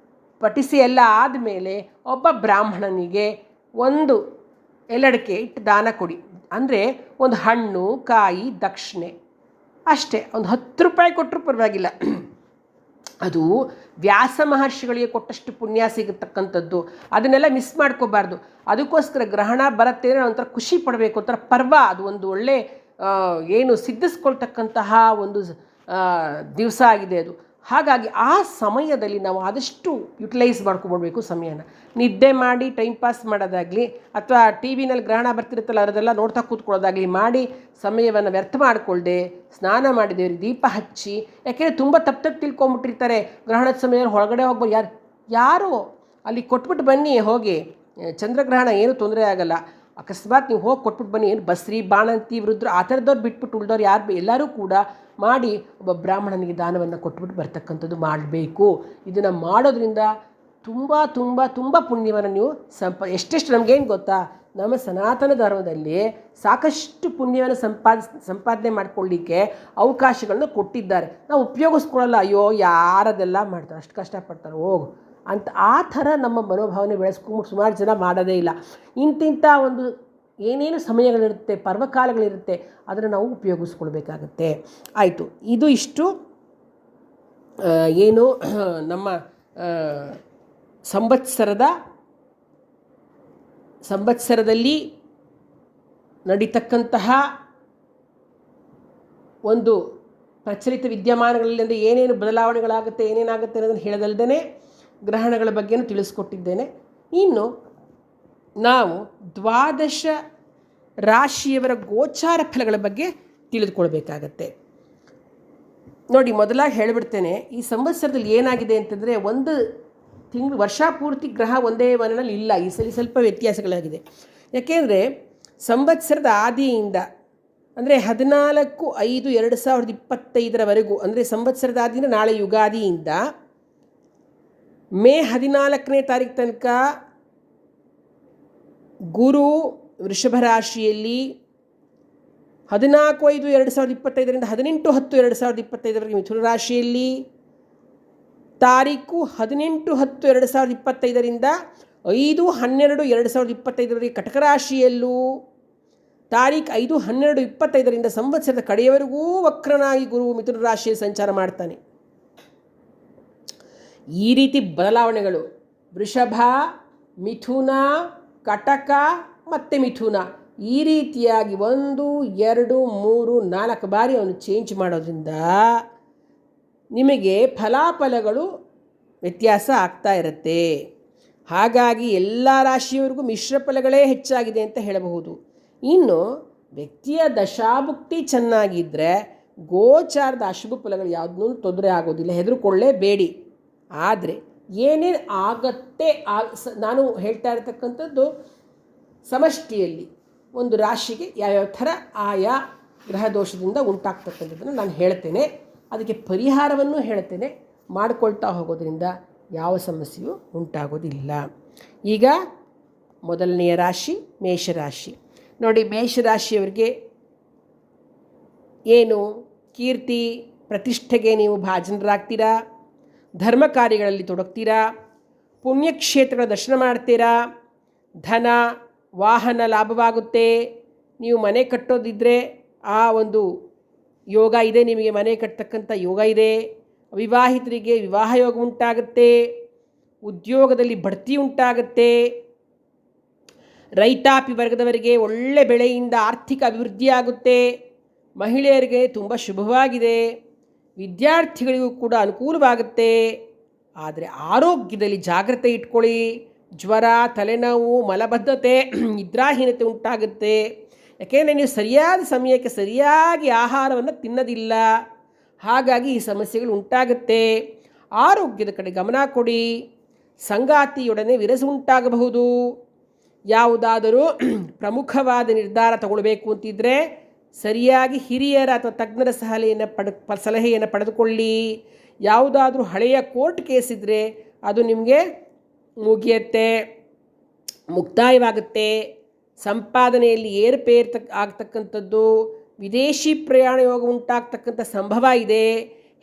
ಪಠಿಸಿ ಎಲ್ಲ ಆದಮೇಲೆ ಒಬ್ಬ ಬ್ರಾಹ್ಮಣನಿಗೆ 1 ಎಲಡಿಕೆ ಇಟ್ಟು ದಾನ ಕೊಡಿ. ಅಂದರೆ ಒಂದು ಹಣ್ಣು ಕಾಯಿ ದಕ್ಷಿಣೆ ಅಷ್ಟೇ. ಒಂದು 10 ರೂಪಾಯಿ ಕೊಟ್ಟರೂ ಪರವಾಗಿಲ್ಲ. ಅದು ವ್ಯಾಸ ಮಹರ್ಷಿಗಳಿಗೆ ಕೊಟ್ಟಷ್ಟು ಪುಣ್ಯ ಸಿಗತಕ್ಕಂಥದ್ದು. ಅದನ್ನೆಲ್ಲ ಮಿಸ್ ಮಾಡ್ಕೋಬಾರ್ದು. ಅದಕ್ಕೋಸ್ಕರ ಗ್ರಹಣ ಬರುತ್ತೆ ಅಂದರೆ ಒಂಥರ ಖುಷಿ ಪಡಬೇಕು, ಒಂಥರ ಪರ್ವ. ಅದು ಒಂದು ಒಳ್ಳೆ ಏನು ಸಿದ್ಧಿಸ್ಕೊಳ್ತಕ್ಕಂತಹ ಒಂದು ದಿವಸ ಆಗಿದೆ ಅದು. ಹಾಗಾಗಿ ಆ ಸಮಯದಲ್ಲಿ ನಾವು ಆದಷ್ಟು ಯುಟಿಲೈಸ್ ಮಾಡ್ಕೊಂಡ್ಬಿಡ್ಬೇಕು ಸಮಯನ. ನಿದ್ದೆ ಮಾಡಿ ಟೈಮ್ ಪಾಸ್ ಮಾಡೋದಾಗಲಿ ಅಥವಾ ಟಿ ವಿನಲ್ಲಿ ಗ್ರಹಣ ಬರ್ತಿರುತ್ತಲ್ಲ ಅದರೆಲ್ಲ ನೋಡ್ತಾ ಕೂತ್ಕೊಳ್ಳೋದಾಗಲಿ ಮಾಡಿ ಸಮಯವನ್ನು ವ್ಯರ್ಥ ಮಾಡಿಕೊಳ್ಳದೆ ಸ್ನಾನ ಮಾಡಿದೇವ್ರಿ, ದೀಪ ಹಚ್ಚಿ. ಯಾಕೆಂದರೆ ತುಂಬ ತಪ್ಪು ತಿಳ್ಕೊಂಬಿಟ್ಟಿರ್ತಾರೆ, ಗ್ರಹಣದ ಸಮಯದಲ್ಲಿ ಹೊರಗಡೆ ಹೋಗ್ಬೋದು. ಯಾರು ಅಲ್ಲಿ ಕೊಟ್ಬಿಟ್ಟು ಬನ್ನಿ, ಹೋಗಿ ಚಂದ್ರಗ್ರಹಣ ಏನೂ ತೊಂದರೆ ಆಗೋಲ್ಲ. ಅಕಸ್ಮಾತ್ ನೀವು ಹೋಗಿ ಕೊಟ್ಬಿಟ್ಟು ಬನ್ನಿ, ಏನು ಬಸ್ರಿ ಬಾಣಂತಿ ವೃದ್ಧರು ಆ ಥರದವ್ರು ಬಿಟ್ಬಿಟ್ಟು ಉಳ್ದವ್ರು ಯಾರು ಎಲ್ಲರೂ ಕೂಡ ಮಾಡಿ ಒಬ್ಬ ಬ್ರಾಹ್ಮಣನಿಗೆ ದಾನವನ್ನು ಕೊಟ್ಬಿಟ್ಟು ಬರ್ತಕ್ಕಂಥದ್ದು ಮಾಡಬೇಕು. ಇದನ್ನು ಮಾಡೋದ್ರಿಂದ ತುಂಬ ತುಂಬ ತುಂಬ ಪುಣ್ಯವನ್ನು ನೀವು ಎಷ್ಟೆಷ್ಟು ನಮಗೇನು ಗೊತ್ತಾ, ನಮ್ಮ ಸನಾತನ ಧರ್ಮದಲ್ಲಿ ಸಾಕಷ್ಟು ಪುಣ್ಯವನ್ನು ಸಂಪಾದನೆ ಮಾಡ್ಕೊಳ್ಳಿಕ್ಕೆ ಅವಕಾಶಗಳನ್ನು ಕೊಟ್ಟಿದ್ದಾರೆ. ನಾವು ಉಪಯೋಗಿಸ್ಕೊಳ್ಳಲ್ಲ. ಅಯ್ಯೋ ಯಾರದೆಲ್ಲ ಮಾಡ್ತಾರೆ, ಅಷ್ಟು ಕಷ್ಟಪಡ್ತಾರೆ ಹೋಗು ಅಂತ ಆ ಥರ ನಮ್ಮ ಮನೋಭಾವನೆ ಬೆಳೆಸ್ಕೊಂಡು ಸುಮಾರು ಜನ ಮಾಡೋದೇ ಇಲ್ಲ. ಇಂತಿಂಥ ಒಂದು ಏನೇನು ಸಮಯಗಳಿರುತ್ತೆ, ಪರ್ವಕಾಲಗಳಿರುತ್ತೆ, ಅದನ್ನು ನಾವು ಉಪಯೋಗಿಸ್ಕೊಳ್ಬೇಕಾಗತ್ತೆ. ಆಯಿತು, ಇದು ಇಷ್ಟು ಏನು ನಮ್ಮ ಸಂವತ್ಸರದಲ್ಲಿ ನಡೀತಕ್ಕಂತಹ ಒಂದು ಪ್ರಚಲಿತ ವಿದ್ಯಮಾನಗಳಲ್ಲಿ ಅಂದರೆ ಏನೇನು ಬದಲಾವಣೆಗಳಾಗುತ್ತೆ, ಏನೇನಾಗುತ್ತೆ ಅನ್ನೋದನ್ನು ಹೇಳದಲ್ದೇ ಗ್ರಹಣಗಳ ಬಗ್ಗೆನೂ ತಿಳಿಸ್ಕೊಟ್ಟಿದ್ದೇನೆ. ಇನ್ನು ನಾವು 12 ರಾಶಿಯವರ ಗೋಚಾರ ಫಲಗಳ ಬಗ್ಗೆ ತಿಳಿದುಕೊಳ್ಬೇಕಾಗತ್ತೆ. ನೋಡಿ, ಮೊದಲಾಗಿ ಹೇಳಿಬಿಡ್ತೇನೆ, ಈ ಸಂವತ್ಸರದಲ್ಲಿ ಏನಾಗಿದೆ ಅಂತಂದರೆ, ಒಂದು ತಿಂಗಳು ವರ್ಷ ಪೂರ್ತಿ ಗ್ರಹ ಒಂದೇ ಮನೆಯಲ್ಲಿ ಇಲ್ಲ. ಈ ಸಲ ಸ್ವಲ್ಪ ವ್ಯತ್ಯಾಸಗಳಾಗಿದೆ. ಯಾಕೆಂದರೆ ಸಂವತ್ಸರದ ಆದಿಯಿಂದ ಅಂದರೆ 14/5/2025 ಅಂದರೆ ಸಂವತ್ಸರದ ಆದಿಯಿಂದ ನಾಳೆ ಯುಗಾದಿಯಿಂದ ಮೇ 14ನೇ ತಾರೀಕು ತನಕ ಗುರು ವೃಷಭ ರಾಶಿಯಲ್ಲಿ 14/5/2025 18/10/2025 ಮಿಥುನ ರಾಶಿಯಲ್ಲಿ, ತಾರೀಕು 18/10/2025 5/12/2025 ಕಟಕ ರಾಶಿಯಲ್ಲೂ, ತಾರೀಕು 5/12/25 ಸಂವತ್ಸರದ ಕಡೆಯವರೆಗೂ ವಕ್ರನಾಗಿ ಗುರು ಮಿಥುನ ರಾಶಿಯಲ್ಲಿ ಸಂಚಾರ ಮಾಡ್ತಾನೆ. ಈ ರೀತಿ ಬದಲಾವಣೆಗಳು ವೃಷಭ, ಮಿಥುನ, ಕಟಕ ಮತ್ತು ಮಿಥುನ ಈ ರೀತಿಯಾಗಿ 1, 2, 3, 4 ಬಾರಿ ಅವನು ಚೇಂಜ್ ಮಾಡೋದ್ರಿಂದ ನಿಮಗೆ ಫಲಾಫಲಗಳು ವ್ಯತ್ಯಾಸ ಆಗ್ತಾ ಇರುತ್ತೆ. ಹಾಗಾಗಿ ಎಲ್ಲ ರಾಶಿಯವರಿಗೂ ಮಿಶ್ರ ಫಲಗಳೇ ಹೆಚ್ಚಾಗಿದೆ ಅಂತ ಹೇಳಬಹುದು. ಇನ್ನು ವ್ಯಕ್ತಿಯ ದಶಾಭುಕ್ತಿ ಚೆನ್ನಾಗಿದ್ದರೆ ಗೋಚಾರದ ಅಶುಭ ಫಲಗಳು ಯಾವುದೂ ತೊಂದರೆ ಆಗೋದಿಲ್ಲ, ಹೆದರುಕೊಳ್ಳೇಬೇಡಿ. ಆದರೆ ಏನೇನು ಆಗತ್ತೆ ನಾನು ಹೇಳ್ತಾ ಇರತಕ್ಕಂಥದ್ದು ಸಮಷ್ಟಿಯಲ್ಲಿ ಒಂದು ರಾಶಿಗೆ ಯಾವ್ಯಾವ ಥರ ಆಯಾ ಗ್ರಹ ದೋಷದಿಂದ ಉಂಟಾಗ್ತಕ್ಕಂಥದ್ದನ್ನು ನಾನು ಹೇಳ್ತೇನೆ. ಅದಕ್ಕೆ ಪರಿಹಾರವನ್ನು ಹೇಳ್ತೇನೆ. ಮಾಡಿಕೊಳ್ತಾ ಹೋಗೋದ್ರಿಂದ ಯಾವ ಸಮಸ್ಯೆಯೂ ಉಂಟಾಗೋದಿಲ್ಲ. ಈಗ ಮೊದಲನೆಯ ರಾಶಿ ಮೇಷರಾಶಿ. ನೋಡಿ, ಮೇಷರಾಶಿಯವರಿಗೆ ಏನು ಕೀರ್ತಿ ಪ್ರತಿಷ್ಠೆಗೆ ನೀವು ಭಾಜನರಾಗ್ತೀರಾ, ಧರ್ಮ ಕಾರ್ಯಗಳಲ್ಲಿ ತೊಡಗ್ತೀರಾ, ಪುಣ್ಯಕ್ಷೇತ್ರಗಳ ದರ್ಶನ ಮಾಡ್ತೀರಾ, ಧನ ವಾಹನ ಲಾಭವಾಗುತ್ತೆ. ನೀವು ಮನೆ ಕಟ್ಟೋದಿದ್ದರೆ ಆ ಒಂದು ಯೋಗ ಇದೆ, ನಿಮಗೆ ಮನೆ ಕಟ್ಟತಕ್ಕಂಥ ಯೋಗ ಇದೆ. ಅವಿವಾಹಿತರಿಗೆ ವಿವಾಹ ಯೋಗ ಉಂಟಾಗುತ್ತೆ, ಉದ್ಯೋಗದಲ್ಲಿ ಬಡ್ತಿ ಉಂಟಾಗುತ್ತೆ. ರೈತಾಪಿ ವರ್ಗದವರಿಗೆ ಒಳ್ಳೆ ಬೆಳೆಯಿಂದ ಆರ್ಥಿಕ ಅಭಿವೃದ್ಧಿ ಆಗುತ್ತೆ. ಮಹಿಳೆಯರಿಗೆ ತುಂಬ ಶುಭವಾಗಿದೆ. ವಿದ್ಯಾರ್ಥಿಗಳಿಗೂ ಕೂಡ ಅನುಕೂಲವಾಗುತ್ತೆ. ಆದರೆ ಆರೋಗ್ಯದಲ್ಲಿ ಜಾಗ್ರತೆ ಇಟ್ಕೊಳ್ಳಿ. ಜ್ವರ, ತಲೆನೋವು, ಮಲಬದ್ಧತೆ, ನಿದ್ರಾಹೀನತೆ ಉಂಟಾಗುತ್ತೆ. ಯಾಕೆಂದರೆ ನೀವು ಸರಿಯಾದ ಸಮಯಕ್ಕೆ ಸರಿಯಾಗಿ ಆಹಾರವನ್ನು ತಿನ್ನೋದಿಲ್ಲ. ಹಾಗಾಗಿ ಈ ಸಮಸ್ಯೆಗಳು ಉಂಟಾಗುತ್ತೆ. ಆರೋಗ್ಯದ ಕಡೆ ಗಮನ ಕೊಡಿ. ಸಂಗಾತಿಯೊಡನೆ ವಿರಸ ಉಂಟಾಗಬಹುದು. ಯಾವುದಾದರೂ ಪ್ರಮುಖವಾದ ನಿರ್ಧಾರ ತಗೊಳ್ಬೇಕು ಅಂತಿದ್ದರೆ ಸರಿಯಾಗಿ ಹಿರಿಯರ ಅಥವಾ ತಜ್ಞರ ಸಲಹೆಯನ್ನು ಪಡೆದುಕೊಳ್ಳಿ. ಯಾವುದಾದ್ರೂ ಹಳೆಯ ಕೋರ್ಟ್ ಕೇಸ್ ಇದ್ದರೆ ಅದು ನಿಮಗೆ ಮುಗಿಯುತ್ತೆ, ಮುಕ್ತಾಯವಾಗುತ್ತೆ. ಸಂಪಾದನೆಯಲ್ಲಿ ಏರುಪೇರು ಆಗ್ತಕ್ಕಂಥದ್ದು, ವಿದೇಶಿ ಪ್ರಯಾಣ ಯೋಗ ಉಂಟಾಗ್ತಕ್ಕಂಥ ಸಂಭವ ಇದೆ.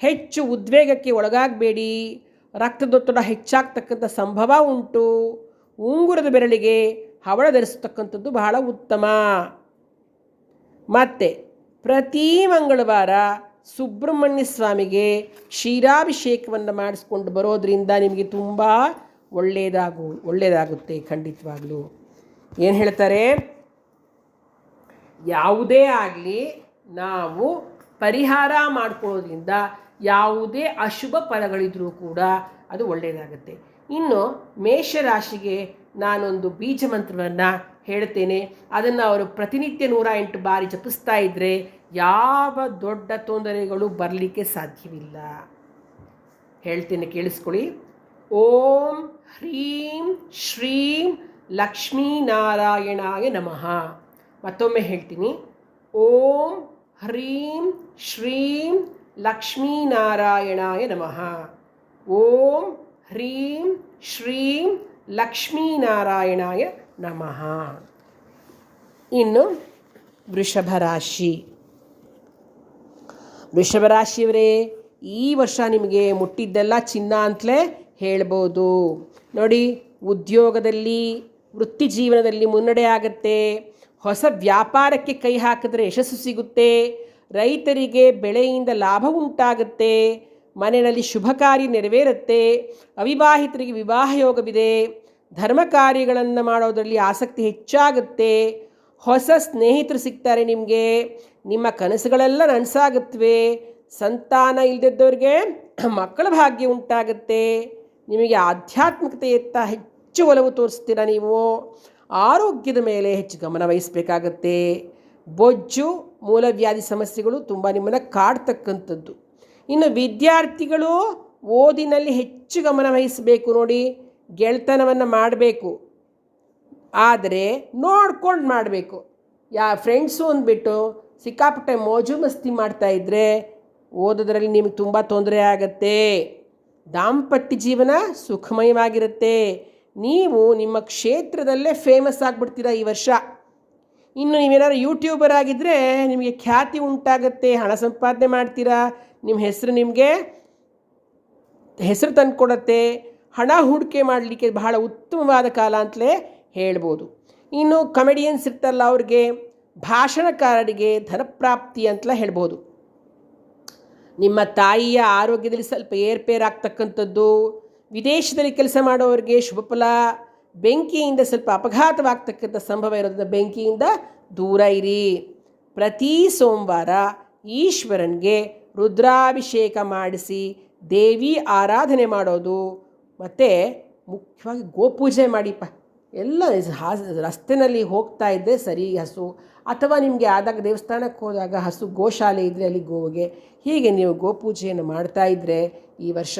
ಹೆಚ್ಚು ಉದ್ವೇಗಕ್ಕೆ ಒಳಗಾಗಬೇಡಿ. ರಕ್ತದೊತ್ತಡ ಹೆಚ್ಚಾಗ್ತಕ್ಕಂಥ ಸಂಭವ ಉಂಟು. ಉಂಗುರದ ಬೆರಳಿಗೆ ಹವಳ ಧರಿಸತಕ್ಕಂಥದ್ದು ಬಹಳ ಉತ್ತಮ. ಮತ್ತು ಪ್ರತಿ ಮಂಗಳವಾರ ಸುಬ್ರಹ್ಮಣ್ಯ ಸ್ವಾಮಿಗೆ ಕ್ಷೀರಾಭಿಷೇಕವನ್ನು ಮಾಡಿಸ್ಕೊಂಡು ಬರೋದರಿಂದ ನಿಮಗೆ ತುಂಬ ಒಳ್ಳೆಯದಾಗುತ್ತೆ. ಖಂಡಿತವಾಗಲೂ ಏನು ಹೇಳ್ತಾರೆ, ಯಾವುದೇ ಆಗಲಿ ನಾವು ಪರಿಹಾರ ಮಾಡ್ಕೊಳ್ಳೋದ್ರಿಂದ ಯಾವುದೇ ಅಶುಭ ಫಲಗಳಿದ್ರೂ ಕೂಡ ಅದು ಒಳ್ಳೆಯದಾಗುತ್ತೆ. ಇನ್ನು ಮೇಷರಾಶಿಗೆ ನಾನೊಂದು ಬೀಜ ಮಂತ್ರವನ್ನು ಹೇಳ್ತೇನೆ. ಅದನ್ನು ಅವರು ಪ್ರತಿನಿತ್ಯ 108 ಬಾರಿ ಜಪಿಸ್ತಾ ಇದ್ದರೆ ಯಾವ ದೊಡ್ಡ ತೊಂದರೆಗಳು ಬರಲಿಕ್ಕೆ ಸಾಧ್ಯವಿಲ್ಲ. ಹೇಳ್ತೇನೆ, ಕೇಳಿಸ್ಕೊಳ್ಳಿ. ಓಂ ಹ್ರೀಂ ಶ್ರೀಂ ಲಕ್ಷ್ಮೀನಾರಾಯಣಾಯ ನಮಃ. ಮತ್ತೊಮ್ಮೆ ಹೇಳ್ತೀನಿ. ಓಂ ಹ್ರೀಂ ಶ್ರೀಂ ಲಕ್ಷ್ಮೀನಾರಾಯಣಾಯ ನಮಃ. ಓಂ ಹ್ರೀಂ ಶ್ರೀಂ ಲಕ್ಷ್ಮೀನಾರಾಯಣಾಯ ನಮಃ. ಇನ್ನು ವೃಷಭ ರಾಶಿಯವರೇ, ಈ ವರ್ಷ ನಿಮಗೆ ಮುಟ್ಟಿದ್ದೆಲ್ಲ ಚಿನ್ನ ಅಂತಲೇ ಹೇಳ್ಬೋದು. ನೋಡಿ, ಉದ್ಯೋಗದಲ್ಲಿ, ವೃತ್ತಿ ಜೀವನದಲ್ಲಿ ಮುನ್ನಡೆ ಆಗುತ್ತೆ. ಹೊಸ ವ್ಯಾಪಾರಕ್ಕೆ ಕೈ ಹಾಕಿದ್ರೆ ಯಶಸ್ಸು ಸಿಗುತ್ತೆ. ರೈತರಿಗೆ ಬೆಳೆಯಿಂದ ಲಾಭ ಉಂಟಾಗುತ್ತೆ. ಮನೆಯಲ್ಲಿ ಶುಭ ಕಾರ್ಯ ನೆರವೇರುತ್ತೆ. ಅವಿವಾಹಿತರಿಗೆ ವಿವಾಹ ಯೋಗವಿದೆ. ಧರ್ಮ ಕಾರ್ಯಗಳನ್ನು ಮಾಡೋದರಲ್ಲಿ ಆಸಕ್ತಿ ಹೆಚ್ಚಾಗುತ್ತೆ. ಹೊಸ ಸ್ನೇಹಿತರು ಸಿಗ್ತಾರೆ ನಿಮಗೆ. ನಿಮ್ಮ ಕನಸುಗಳೆಲ್ಲ ನನಸಾಗುತ್ತವೆ. ಸಂತಾನ ಇಲ್ಲದಿದ್ದವ್ರಿಗೆ ಮಕ್ಕಳ ಭಾಗ್ಯ ಉಂಟಾಗುತ್ತೆ. ನಿಮಗೆ ಆಧ್ಯಾತ್ಮಿಕತೆಯತ್ತ ಹೆಚ್ಚು ಒಲವು ತೋರಿಸ್ತೀರ ನೀವು. ಆರೋಗ್ಯದ ಮೇಲೆ ಹೆಚ್ಚು ಗಮನ ವಹಿಸಬೇಕಾಗತ್ತೆ. ಬೊಜ್ಜು, ಮೂಲವ್ಯಾಧಿ ಸಮಸ್ಯೆಗಳು ತುಂಬ ನಿಮ್ಮನ್ನು ಕಾಡ್ತಕ್ಕಂಥದ್ದು. ಇನ್ನು ವಿದ್ಯಾರ್ಥಿಗಳು ಓದಿನಲ್ಲಿ ಹೆಚ್ಚು ಗಮನ ವಹಿಸಬೇಕು. ನೋಡಿ, ಗೆಳೆತನವನ್ನು ಮಾಡಬೇಕು, ಆದರೆ ನೋಡ್ಕೊಂಡು ಮಾಡಬೇಕು. ಫ್ರೆಂಡ್ಸು ಅಂದ್ಬಿಟ್ಟು ಸಿಕ್ಕಾಪಟ್ಟೆ ಮೋಜು ಮಸ್ತಿ ಮಾಡ್ತಾಯಿದ್ರೆ ಓದೋದ್ರಲ್ಲಿ ನಿಮಗೆ ತುಂಬ ತೊಂದರೆ ಆಗತ್ತೆ. ದಾಂಪತ್ಯ ಜೀವನ ಸುಖಮಯವಾಗಿರುತ್ತೆ. ನೀವು ನಿಮ್ಮ ಕ್ಷೇತ್ರದಲ್ಲೇ ಫೇಮಸ್ ಆಗಿಬಿಡ್ತೀರ ಈ ವರ್ಷ. ಇನ್ನು ನೀವೇನಾದ್ರು ಯೂಟ್ಯೂಬರ್ ಆಗಿದ್ದರೆ ನಿಮಗೆ ಖ್ಯಾತಿ ಉಂಟಾಗುತ್ತೆ, ಹಣ ಸಂಪಾದನೆ ಮಾಡ್ತೀರಾ. ನಿಮ್ಮ ಹೆಸರು ನಿಮಗೆ ಹೆಸರು ತಂದುಕೊಡತ್ತೆ. ಹಣ ಹೂಡಿಕೆ ಮಾಡಲಿಕ್ಕೆ ಬಹಳ ಉತ್ತಮವಾದ ಕಾಲ ಅಂತಲೇ ಹೇಳ್ಬೋದು. ಇನ್ನು ಕಮೆಡಿಯನ್ಸ್ ಇರ್ತಾರಲ್ಲ, ಅವ್ರಿಗೆ, ಭಾಷಣಕಾರರಿಗೆ ಧನಪ್ರಾಪ್ತಿ ಅಂತಲೇ ಹೇಳ್ಬೋದು. ನಿಮ್ಮ ತಾಯಿಯ ಆರೋಗ್ಯದಲ್ಲಿ ಸ್ವಲ್ಪ ಏರ್ಪೇರಾಗ್ತಕ್ಕಂಥದ್ದು. ವಿದೇಶದಲ್ಲಿ ಕೆಲಸ ಮಾಡೋರಿಗೆ ಶುಭ ಫಲ. ಬೆಂಕಿಯಿಂದ ಸ್ವಲ್ಪ ಅಪಘಾತವಾಗ್ತಕ್ಕಂಥ ಸಂಭವ ಇರೋದ್ರಿಂದ ಬೆಂಕಿಯಿಂದ ದೂರ ಇರಿ. ಪ್ರತಿ ಸೋಮವಾರ ಈಶ್ವರನಿಗೆ ರುದ್ರಾಭಿಷೇಕ ಮಾಡಿಸಿ ದೇವಿ ಆರಾಧನೆ ಮಾಡೋದು. ಮತ್ತು ಮುಖ್ಯವಾಗಿ ಗೋಪೂಜೆ ಮಾಡಿಪ್ಪ. ಎಲ್ಲ ರಸ್ತೆಯಲ್ಲಿ ಹೋಗ್ತಾ ಇದ್ದರೆ ಸರಿ ಹಸು, ಅಥವಾ ನಿಮಗೆ ಆದಾಗ ದೇವಸ್ಥಾನಕ್ಕೆ ಹೋದಾಗ ಹಸು ಗೋಶಾಲೆ ಇದ್ದರೆ ಅಲ್ಲಿ ಗೋವಿಗೆ, ಹೀಗೆ ನೀವು ಗೋಪೂಜೆಯನ್ನು ಮಾಡ್ತಾಯಿದ್ರೆ ಈ ವರ್ಷ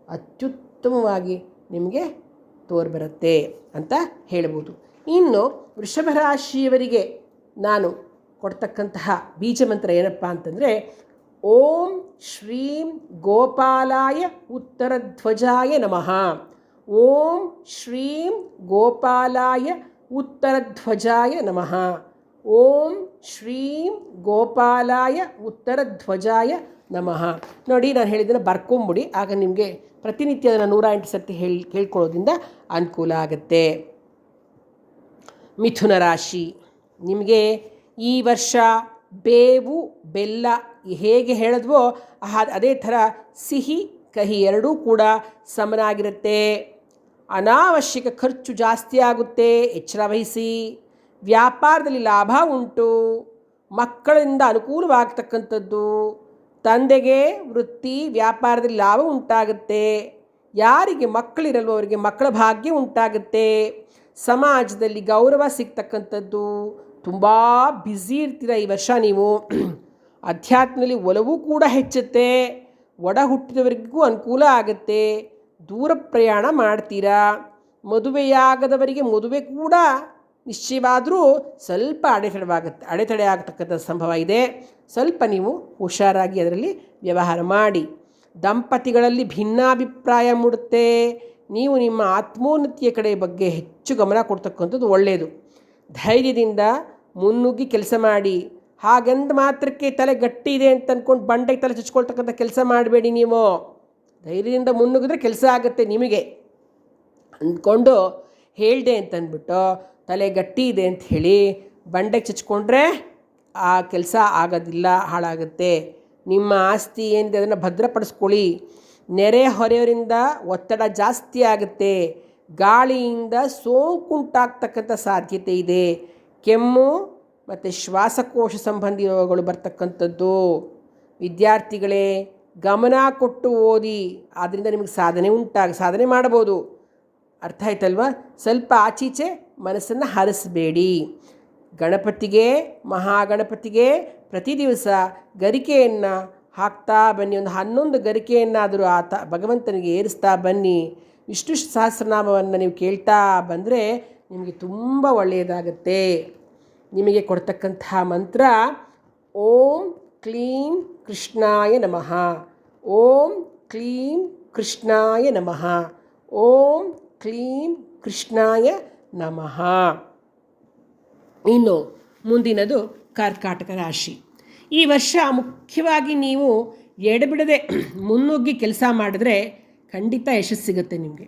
ಅತ್ಯುತ್ತಮವಾಗಿ ನಿಮಗೆ ತೋರ್ಬರುತ್ತೆ ಅಂತ ಹೇಳ್ಬೋದು. ಇನ್ನು ವೃಷಭ ರಾಶಿಯವರಿಗೆ ನಾನು ಕೊಡ್ತಕ್ಕಂತಹ ಬೀಜ ಮಂತ್ರ ಏನಪ್ಪ ಅಂತಂದರೆ, ಓಂ ಶ್ರೀಂ ಗೋಪಾಲಾಯ ಉತ್ತರಧ್ವಜಾಯ ನಮಃ. ಓಂ ಶ್ರೀಂ ಗೋಪಾಲಾಯ ಉತ್ತರಧ್ವಜಾಯ ನಮಃ. ಓಂ ಶ್ರೀಂ ಗೋಪಾಲಾಯ ಉತ್ತರಧ್ವಜಾಯ ನಮಃ. ನೋಡಿ, ನಾನು ಹೇಳಿದ್ದನ್ನು ಬರ್ಕೊಂಬಿಡಿ. ಆಗ ನಿಮಗೆ ಪ್ರತಿನಿತ್ಯ ಅದನ್ನು 108 ಸರ್ತಿ ಹೇಳ್ಕೊಳ್ಳೋದ್ರಿಂದ ಅನುಕೂಲ ಆಗುತ್ತೆ. ಮಿಥುನ ರಾಶಿ, ನಿಮಗೆ ಈ ವರ್ಷ ಬೇವು ಬೆಲ್ಲ ಹೇಗೆ ಹೇಳಿದ್ವೋ ಅದೇ ಥರ ಸಿಹಿ ಕಹಿ ಎರಡೂ ಕೂಡ ಸಮನಾಗಿರುತ್ತೆ. ಅನಾವಶ್ಯಕ ಖರ್ಚು ಜಾಸ್ತಿ ಆಗುತ್ತೆ, ಎಚ್ಚರ ವಹಿಸಿ. ವ್ಯಾಪಾರದಲ್ಲಿ ಲಾಭ ಉಂಟು. ಮಕ್ಕಳಿಂದ ಅನುಕೂಲವಾಗ್ತಕ್ಕಂಥದ್ದು. ತಂದೆಗೆ ವೃತ್ತಿ ವ್ಯಾಪಾರದಲ್ಲಿ ಲಾಭ ಉಂಟಾಗುತ್ತೆ. ಯಾರಿಗೆ ಮಕ್ಕಳಿರಲ್ವೋ ಅವರಿಗೆ ಮಕ್ಕಳ ಭಾಗ್ಯ ಉಂಟಾಗುತ್ತೆ. ಸಮಾಜದಲ್ಲಿ ಗೌರವ ಸಿಗ್ತಕ್ಕಂಥದ್ದು. ತುಂಬ ಬ್ಯುಸಿ ಇರ್ತೀರ ಈ ವರ್ಷ ನೀವು. ಅಧ್ಯಾತ್ಮದಲ್ಲಿ ಒಲವು ಕೂಡ ಹೆಚ್ಚುತ್ತೆ. ಒಡ ಹುಟ್ಟಿದವರಿಗೂ ಅನುಕೂಲ ಆಗುತ್ತೆ. ದೂರ ಪ್ರಯಾಣ ಮಾಡ್ತೀರಾ. ಮದುವೆಯಾಗದವರಿಗೆ ಮದುವೆ ಕೂಡ ನಿಶ್ಚಯವಾದರೂ ಸ್ವಲ್ಪ ಅಡೆತಡೆ ಆಗ್ತಕ್ಕಂಥ ಸಂಭವ ಇದೆ. ಸ್ವಲ್ಪ ನೀವು ಹುಷಾರಾಗಿ ಅದರಲ್ಲಿ ವ್ಯವಹಾರ ಮಾಡಿ. ದಂಪತಿಗಳಲ್ಲಿ ಭಿನ್ನಾಭಿಪ್ರಾಯ ಮೂಡುತ್ತೆ. ನೀವು ನಿಮ್ಮ ಆತ್ಮೋನ್ನತಿಯ ಕಡೆ ಬಗ್ಗೆ ಹೆಚ್ಚು ಗಮನ ಕೊಡ್ತಕ್ಕಂಥದ್ದು ಒಳ್ಳೆಯದು. ಧೈರ್ಯದಿಂದ ಮುನ್ನುಗ್ಗಿ ಕೆಲಸ ಮಾಡಿ. ಹಾಗಂದು ಮಾತ್ರಕ್ಕೆ ತಲೆ ಗಟ್ಟಿ ಇದೆ ಅಂತ ಅಂದ್ಕೊಂಡು ಬಂಡೆಗೆ ತಲೆ ಚುಚ್ಕೊಳ್ತಕ್ಕಂಥ ಕೆಲಸ ಮಾಡಬೇಡಿ. ನೀವು ಧೈರ್ಯದಿಂದ ಮುನ್ನುಗ್ಗಿದ್ರೆ ಕೆಲಸ ಆಗುತ್ತೆ ನಿಮಗೆ ಅಂದ್ಕೊಂಡು ಹೇಳಿದೆ ಅಂತಂದ್ಬಿಟ್ಟು ತಲೆ ಗಟ್ಟಿ ಇದೆ ಅಂತ ಹೇಳಿ ಬಂಡೆಗೆ ಚುಚ್ಕೊಂಡ್ರೆ ಆ ಕೆಲಸ ಆಗೋದಿಲ್ಲ, ಹಾಳಾಗುತ್ತೆ. ನಿಮ್ಮ ಆಸ್ತಿ ಏನಿದೆ ಅದನ್ನು ಭದ್ರಪಡಿಸ್ಕೊಳ್ಳಿ. ನೆರೆ ಹೊರೆಯವರಿಂದ ಒತ್ತಡ ಜಾಸ್ತಿ ಆಗುತ್ತೆ. ಗಾಳಿಯಿಂದ ಸೋಂಕುಂಟಾಗ್ತಕ್ಕಂಥ ಸಾಧ್ಯತೆ ಇದೆ. ಕೆಮ್ಮು ಮತ್ತು ಶ್ವಾಸಕೋಶ ಸಂಬಂಧಿ ರೋಗಗಳು ಬರ್ತಕ್ಕಂಥದ್ದು. ವಿದ್ಯಾರ್ಥಿಗಳೇ, ಗಮನ ಕೊಟ್ಟು ಓದಿ, ಆದ್ದರಿಂದ ನಿಮಗೆ ಸಾಧನೆ ಮಾಡಬಹುದು. ಅರ್ಥ ಆಯ್ತಲ್ವ? ಸ್ವಲ್ಪ ಆಚೀಚೆ ಮನಸ್ಸನ್ನು ಹರಿಸಬೇಡಿ. ಗಣಪತಿಗೆ, ಮಹಾಗಣಪತಿಗೆ ಪ್ರತಿ ದಿವಸ ಗರಿಕೆಯನ್ನು ಹಾಕ್ತಾ ಬನ್ನಿ. ಒಂದು 11 ಗರಿಕೆಯನ್ನಾದರೂ ಭಗವಂತನಿಗೆ ಏರಿಸ್ತಾ ಬನ್ನಿ. ವಿಷ್ಣು ಸಹಸ್ರನಾಮವನ್ನು ನೀವು ಕೇಳ್ತಾ ಬಂದರೆ ನಿಮಗೆ ತುಂಬ ಒಳ್ಳೆಯದಾಗುತ್ತೆ. ನಿಮಗೆ ಕೊಡ್ತಕ್ಕಂತಹ ಮಂತ್ರ ಓಂ ಕ್ಲೀಂ ಕೃಷ್ಣಾಯ ನಮಃ, ಓಂ ಕ್ಲೀಂ ಕೃಷ್ಣಾಯ ನಮಃ, ಓಂ ಕ್ಲೀಂ ಕೃಷ್ಣಾಯ ನಮಃ. ಇನ್ನು ಮುಂದಿನದು ಕರ್ಕಾಟಕ ರಾಶಿ. ಈ ವರ್ಷ ಮುಖ್ಯವಾಗಿ ನೀವು ಎಡೆಬಿಡದೆ ಮುನ್ನುಗ್ಗಿ ಕೆಲಸ ಮಾಡಿದ್ರೆ ಖಂಡಿತ ಯಶಸ್ಸು ಸಿಗುತ್ತೆ ನಿಮಗೆ.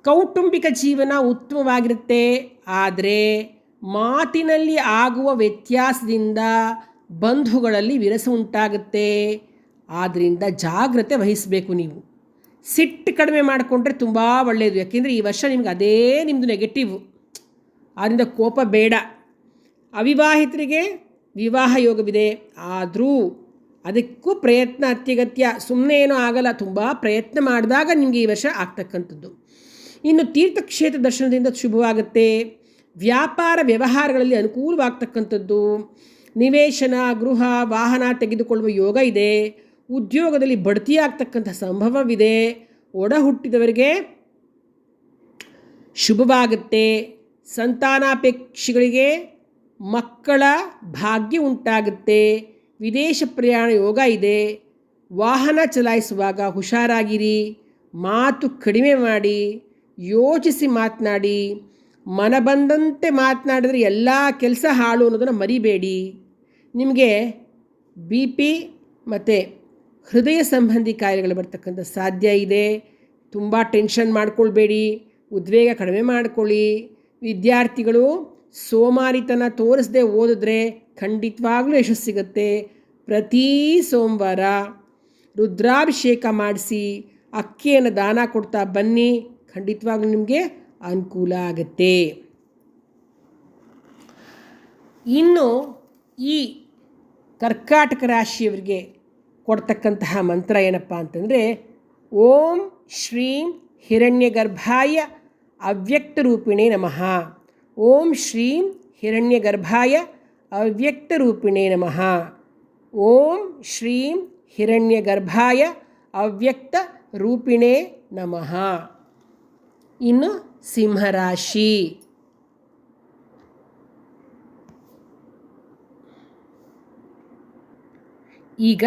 ಕೌಟುಂಬಿಕ ಜೀವನ ಉತ್ತಮವಾಗಿರುತ್ತೆ. ಆದರೆ ಮಾತಿನಲ್ಲಿ ಆಗುವ ವ್ಯತ್ಯಾಸದಿಂದ ಬಂಧುಗಳಲ್ಲಿ ವಿರಸ ಉಂಟಾಗುತ್ತೆ. ಆದ್ದರಿಂದ ಜಾಗ್ರತೆ ವಹಿಸಬೇಕು. ನೀವು ಸಿಟ್ಟು ಕಡಿಮೆ ಮಾಡಿಕೊಂಡ್ರೆ ತುಂಬ ಒಳ್ಳೆಯದು. ಯಾಕೆಂದರೆ ಈ ವರ್ಷ ನಿಮ್ಗೆ ಅದೇ ನಿಮ್ಮದು ನೆಗೆಟಿವ್. ಆದ್ದರಿಂದ ಕೋಪ ಬೇಡ. ಅವಿವಾಹಿತರಿಗೆ ವಿವಾಹ ಯೋಗವಿದೆ. ಆದರೂ ಅದಕ್ಕೂ ಪ್ರಯತ್ನ ಅತ್ಯಗತ್ಯ. ಸುಮ್ಮನೆ ಏನೂ ಆಗಲ್ಲ, ತುಂಬ ಪ್ರಯತ್ನ ಮಾಡಿದಾಗ ನಿಮಗೆ ಈ ವರ್ಷ ಆಗ್ತಕ್ಕಂಥದ್ದು. ಇನ್ನು ತೀರ್ಥಕ್ಷೇತ್ರ ದರ್ಶನದಿಂದ ಶುಭವಾಗುತ್ತೆ. ವ್ಯಾಪಾರ ವ್ಯವಹಾರಗಳಲ್ಲಿ ಅನುಕೂಲವಾಗ್ತಕ್ಕಂಥದ್ದು. ನಿವೇಶನ, ಗೃಹ, ವಾಹನ ತೆಗೆದುಕೊಳ್ಳುವ ಯೋಗ ಇದೆ. ಉದ್ಯೋಗದಲ್ಲಿ ಬಡ್ತಿ ಆಗ್ತಕ್ಕಂಥ ಸಂಭವವಿದೆ. ಒಡ ಹುಟ್ಟಿದವರಿಗೆ ಶುಭವಾಗುತ್ತೆ. ಸಂತಾನಾಪೇಕ್ಷಿಗಳಿಗೆ ಮಕ್ಕಳ ಭಾಗ್ಯ ಉಂಟಾಗುತ್ತೆ. ವಿದೇಶ ಪ್ರಯಾಣ ಯೋಗ ಇದೆ. ವಾಹನ ಚಲಾಯಿಸುವಾಗ ಹುಷಾರಾಗಿರಿ. ಮಾತು ಕಡಿಮೆ ಮಾಡಿ, ಯೋಚಿಸಿ ಮಾತನಾಡಿ. ಮನ ಬಂದಂತೆ ಮಾತನಾಡಿದ್ರೆ ಎಲ್ಲ ಕೆಲಸ ಹಾಳು ಅನ್ನೋದನ್ನು ಮರಿಬೇಡಿ. ನಿಮಗೆ BP ಮತ್ತು ಹೃದಯ ಸಂಬಂಧಿ ಕಾಯಿಲೆಗಳು ಬರ್ತಕ್ಕಂಥ ಸಾಧ್ಯ ಇದೆ. ತುಂಬ ಟೆನ್ಷನ್ ಮಾಡ್ಕೊಳ್ಬೇಡಿ, ಉದ್ವೇಗ ಕಡಿಮೆ ಮಾಡ್ಕೊಳ್ಳಿ. ವಿದ್ಯಾರ್ಥಿಗಳು ಸೋಮಾರಿತನ ತೋರಿಸದೆ ಓದಿದ್ರೆ ಖಂಡಿತವಾಗ್ಲೂ ಯಶಸ್ಸು ಸಿಗುತ್ತೆ. ಪ್ರತಿ ಸೋಮವಾರ ರುದ್ರಾಭಿಷೇಕ ಮಾಡಿಸಿ ಅಕ್ಕಿಯನ್ನು ದಾನ ಕೊಡ್ತಾ ಬನ್ನಿ. ಖಂಡಿತವಾಗ್ಲೂ ನಿಮಗೆ ಅನುಕೂಲ ಆಗುತ್ತೆ. ಇನ್ನು ಈ ಕರ್ಕಾಟಕ ರಾಶಿಯವರಿಗೆ ಕೊಡ್ತಕ್ಕಂತಹ ಮಂತ್ರ ಏನಪ್ಪ ಅಂತಂದರೆ ಓಂ ಶ್ರೀಂ ಹಿರಣ್ಯಗರ್ಭಾಯ ಅವ್ಯಕ್ತರೂಪಿಣೇ ನಮಃ. ಓಂ ಶ್ರೀಂ ಹಿರಣ್ಯಗರ್ಭಾಯ ಅವ್ಯಕ್ತರೂಪಿಣೇ ನಮಃ. ಓಂ ಶ್ರೀಂ ಹಿರಣ್ಯಗರ್ಭಾಯ ಅವ್ಯಕ್ತರೂಪಿಣೇ ನಮಃ. ಇನ್ನು ಸಿಂಹರಾಶಿ. ಈಗ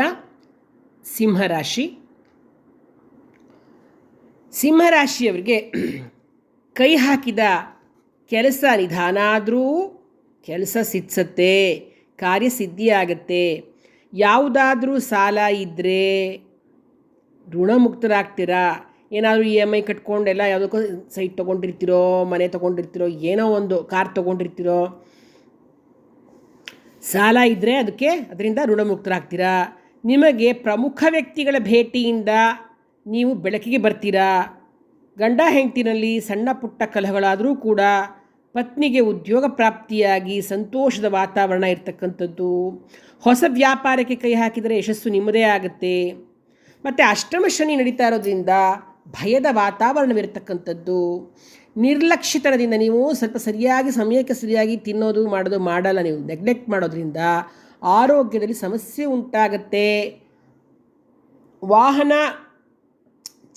ಸಿಂಹರಾಶಿಯವರಿಗೆ ಕೈ ಹಾಕಿದ ಕೆಲಸ ನಿಧಾನ ಆದರೂ ಕೆಲಸ ಸಿದ್ಧಿಸುತ್ತೆ, ಕಾರ್ಯಸಿದ್ಧಿಯಾಗತ್ತೆ. ಯಾವುದಾದ್ರೂ ಸಾಲ ಇದ್ದರೆ ಋಣಮುಕ್ತರಾಗ್ತೀರಾ. ಏನಾದರೂ EMI ಕಟ್ಕೊಂಡೆಲ್ಲ ಯಾವುದಕ್ಕೋ ಸೈಟ್ ತೊಗೊಂಡಿರ್ತೀರೋ, ಮನೆ ತೊಗೊಂಡಿರ್ತೀರೋ, ಏನೋ ಒಂದು ಕಾರ್ ತೊಗೊಂಡಿರ್ತೀರೋ, ಸಾಲ ಇದ್ದರೆ ಅದರಿಂದ ಋಣಮುಕ್ತರಾಗ್ತೀರಾ. ನಿಮಗೆ ಪ್ರಮುಖ ವ್ಯಕ್ತಿಗಳ ಭೇಟಿಯಿಂದ ನೀವು ಬೆಳಕಿಗೆ ಬರ್ತೀರಾ. ಗಂಡ ಹೆಂಡತಿನಲ್ಲಿ ಸಣ್ಣ ಪುಟ್ಟ ಕಲಹಗಳಾದರೂ ಕೂಡ ಪತ್ನಿಗೆ ಉದ್ಯೋಗ ಪ್ರಾಪ್ತಿಯಾಗಿ ಸಂತೋಷದ ವಾತಾವರಣ ಇರ್ತಕ್ಕಂಥದ್ದು. ಹೊಸ ವ್ಯಾಪಾರಕ್ಕೆ ಕೈ ಹಾಕಿದರೆ ಯಶಸ್ಸು ನಿಮ್ಮದೇ ಆಗುತ್ತೆ. ಮತ್ತು ಅಷ್ಟಮ ಶನಿ ನಡೀತಾ ಇರೋದ್ರಿಂದ ಭಯದ ವಾತಾವರಣವಿರ್ತಕ್ಕಂಥದ್ದು. ನಿರ್ಲಕ್ಷಿತನದಿಂದ ನೀವು ಸ್ವಲ್ಪ ಸಮಯಕ್ಕೆ ಸರಿಯಾಗಿ ತಿನ್ನೋದು ಮಾಡೋದು ಮಾಡಲ್ಲ. ನೀವು ನೆಗ್ಲೆಕ್ಟ್ ಮಾಡೋದ್ರಿಂದ ಆರೋಗ್ಯದಲ್ಲಿ ಸಮಸ್ಯೆ ಉಂಟಾಗತ್ತೆ. ವಾಹನ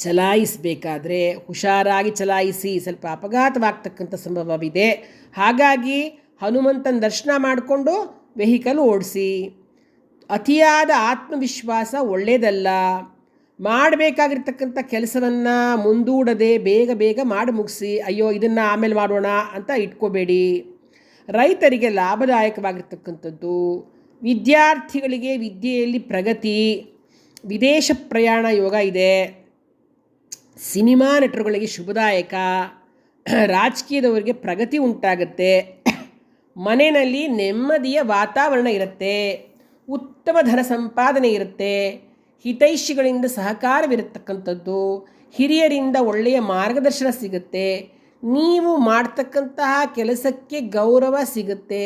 ಚಲಾಯಿಸಬೇಕಾದ್ರೆ ಹುಷಾರಾಗಿ ಚಲಾಯಿಸಿ, ಸ್ವಲ್ಪ ಅಪಘಾತವಾಗ್ತಕ್ಕಂಥ ಸಂಭವವಿದೆ. ಹಾಗಾಗಿ ಹನುಮಂತನ ದರ್ಶನ ಮಾಡಿಕೊಂಡು ವೆಹಿಕಲ್ ಓಡಿಸಿ. ಅತಿಯಾದ ಆತ್ಮವಿಶ್ವಾಸ ಒಳ್ಳೆಯದಲ್ಲ. ಮಾಡಬೇಕಾಗಿರ್ತಕ್ಕಂಥ ಕೆಲಸವನ್ನು ಮುಂದೂಡದೆ ಬೇಗ ಮಾಡಿ ಮುಗಿಸಿ, ಅಯ್ಯೋ ಇದನ್ನು ಆಮೇಲೆ ಮಾಡೋಣ ಅಂತ ಇಟ್ಕೋಬೇಡಿ. ರೈತರಿಗೆ ಲಾಭದಾಯಕವಾಗಿರ್ತಕ್ಕಂಥದ್ದು. ವಿದ್ಯಾರ್ಥಿಗಳಿಗೆ ವಿದ್ಯೆಯಲ್ಲಿ ಪ್ರಗತಿ. ವಿದೇಶ ಪ್ರಯಾಣ ಯೋಗ ಇದೆ. ಸಿನಿಮಾ ನಟರುಗಳಿಗೆ ಶುಭದಾಯಕ. ರಾಜಕೀಯದವರಿಗೆ ಪ್ರಗತಿ ಉಂಟಾಗುತ್ತೆ. ಮನೆಯಲ್ಲಿ ನೆಮ್ಮದಿಯ ವಾತಾವರಣ ಇರುತ್ತೆ. ಉತ್ತಮ ಧನ ಸಂಪಾದನೆ ಇರುತ್ತೆ. ಹಿತೈಷಿಗಳಿಂದ ಸಹಕಾರವಿರತಕ್ಕಂಥದ್ದು. ಹಿರಿಯರಿಂದ ಒಳ್ಳೆಯ ಮಾರ್ಗದರ್ಶನ ಸಿಗುತ್ತೆ. ನೀವು ಮಾಡ್ತಕ್ಕಂತಹ ಕೆಲಸಕ್ಕೆ ಗೌರವ ಸಿಗುತ್ತೆ,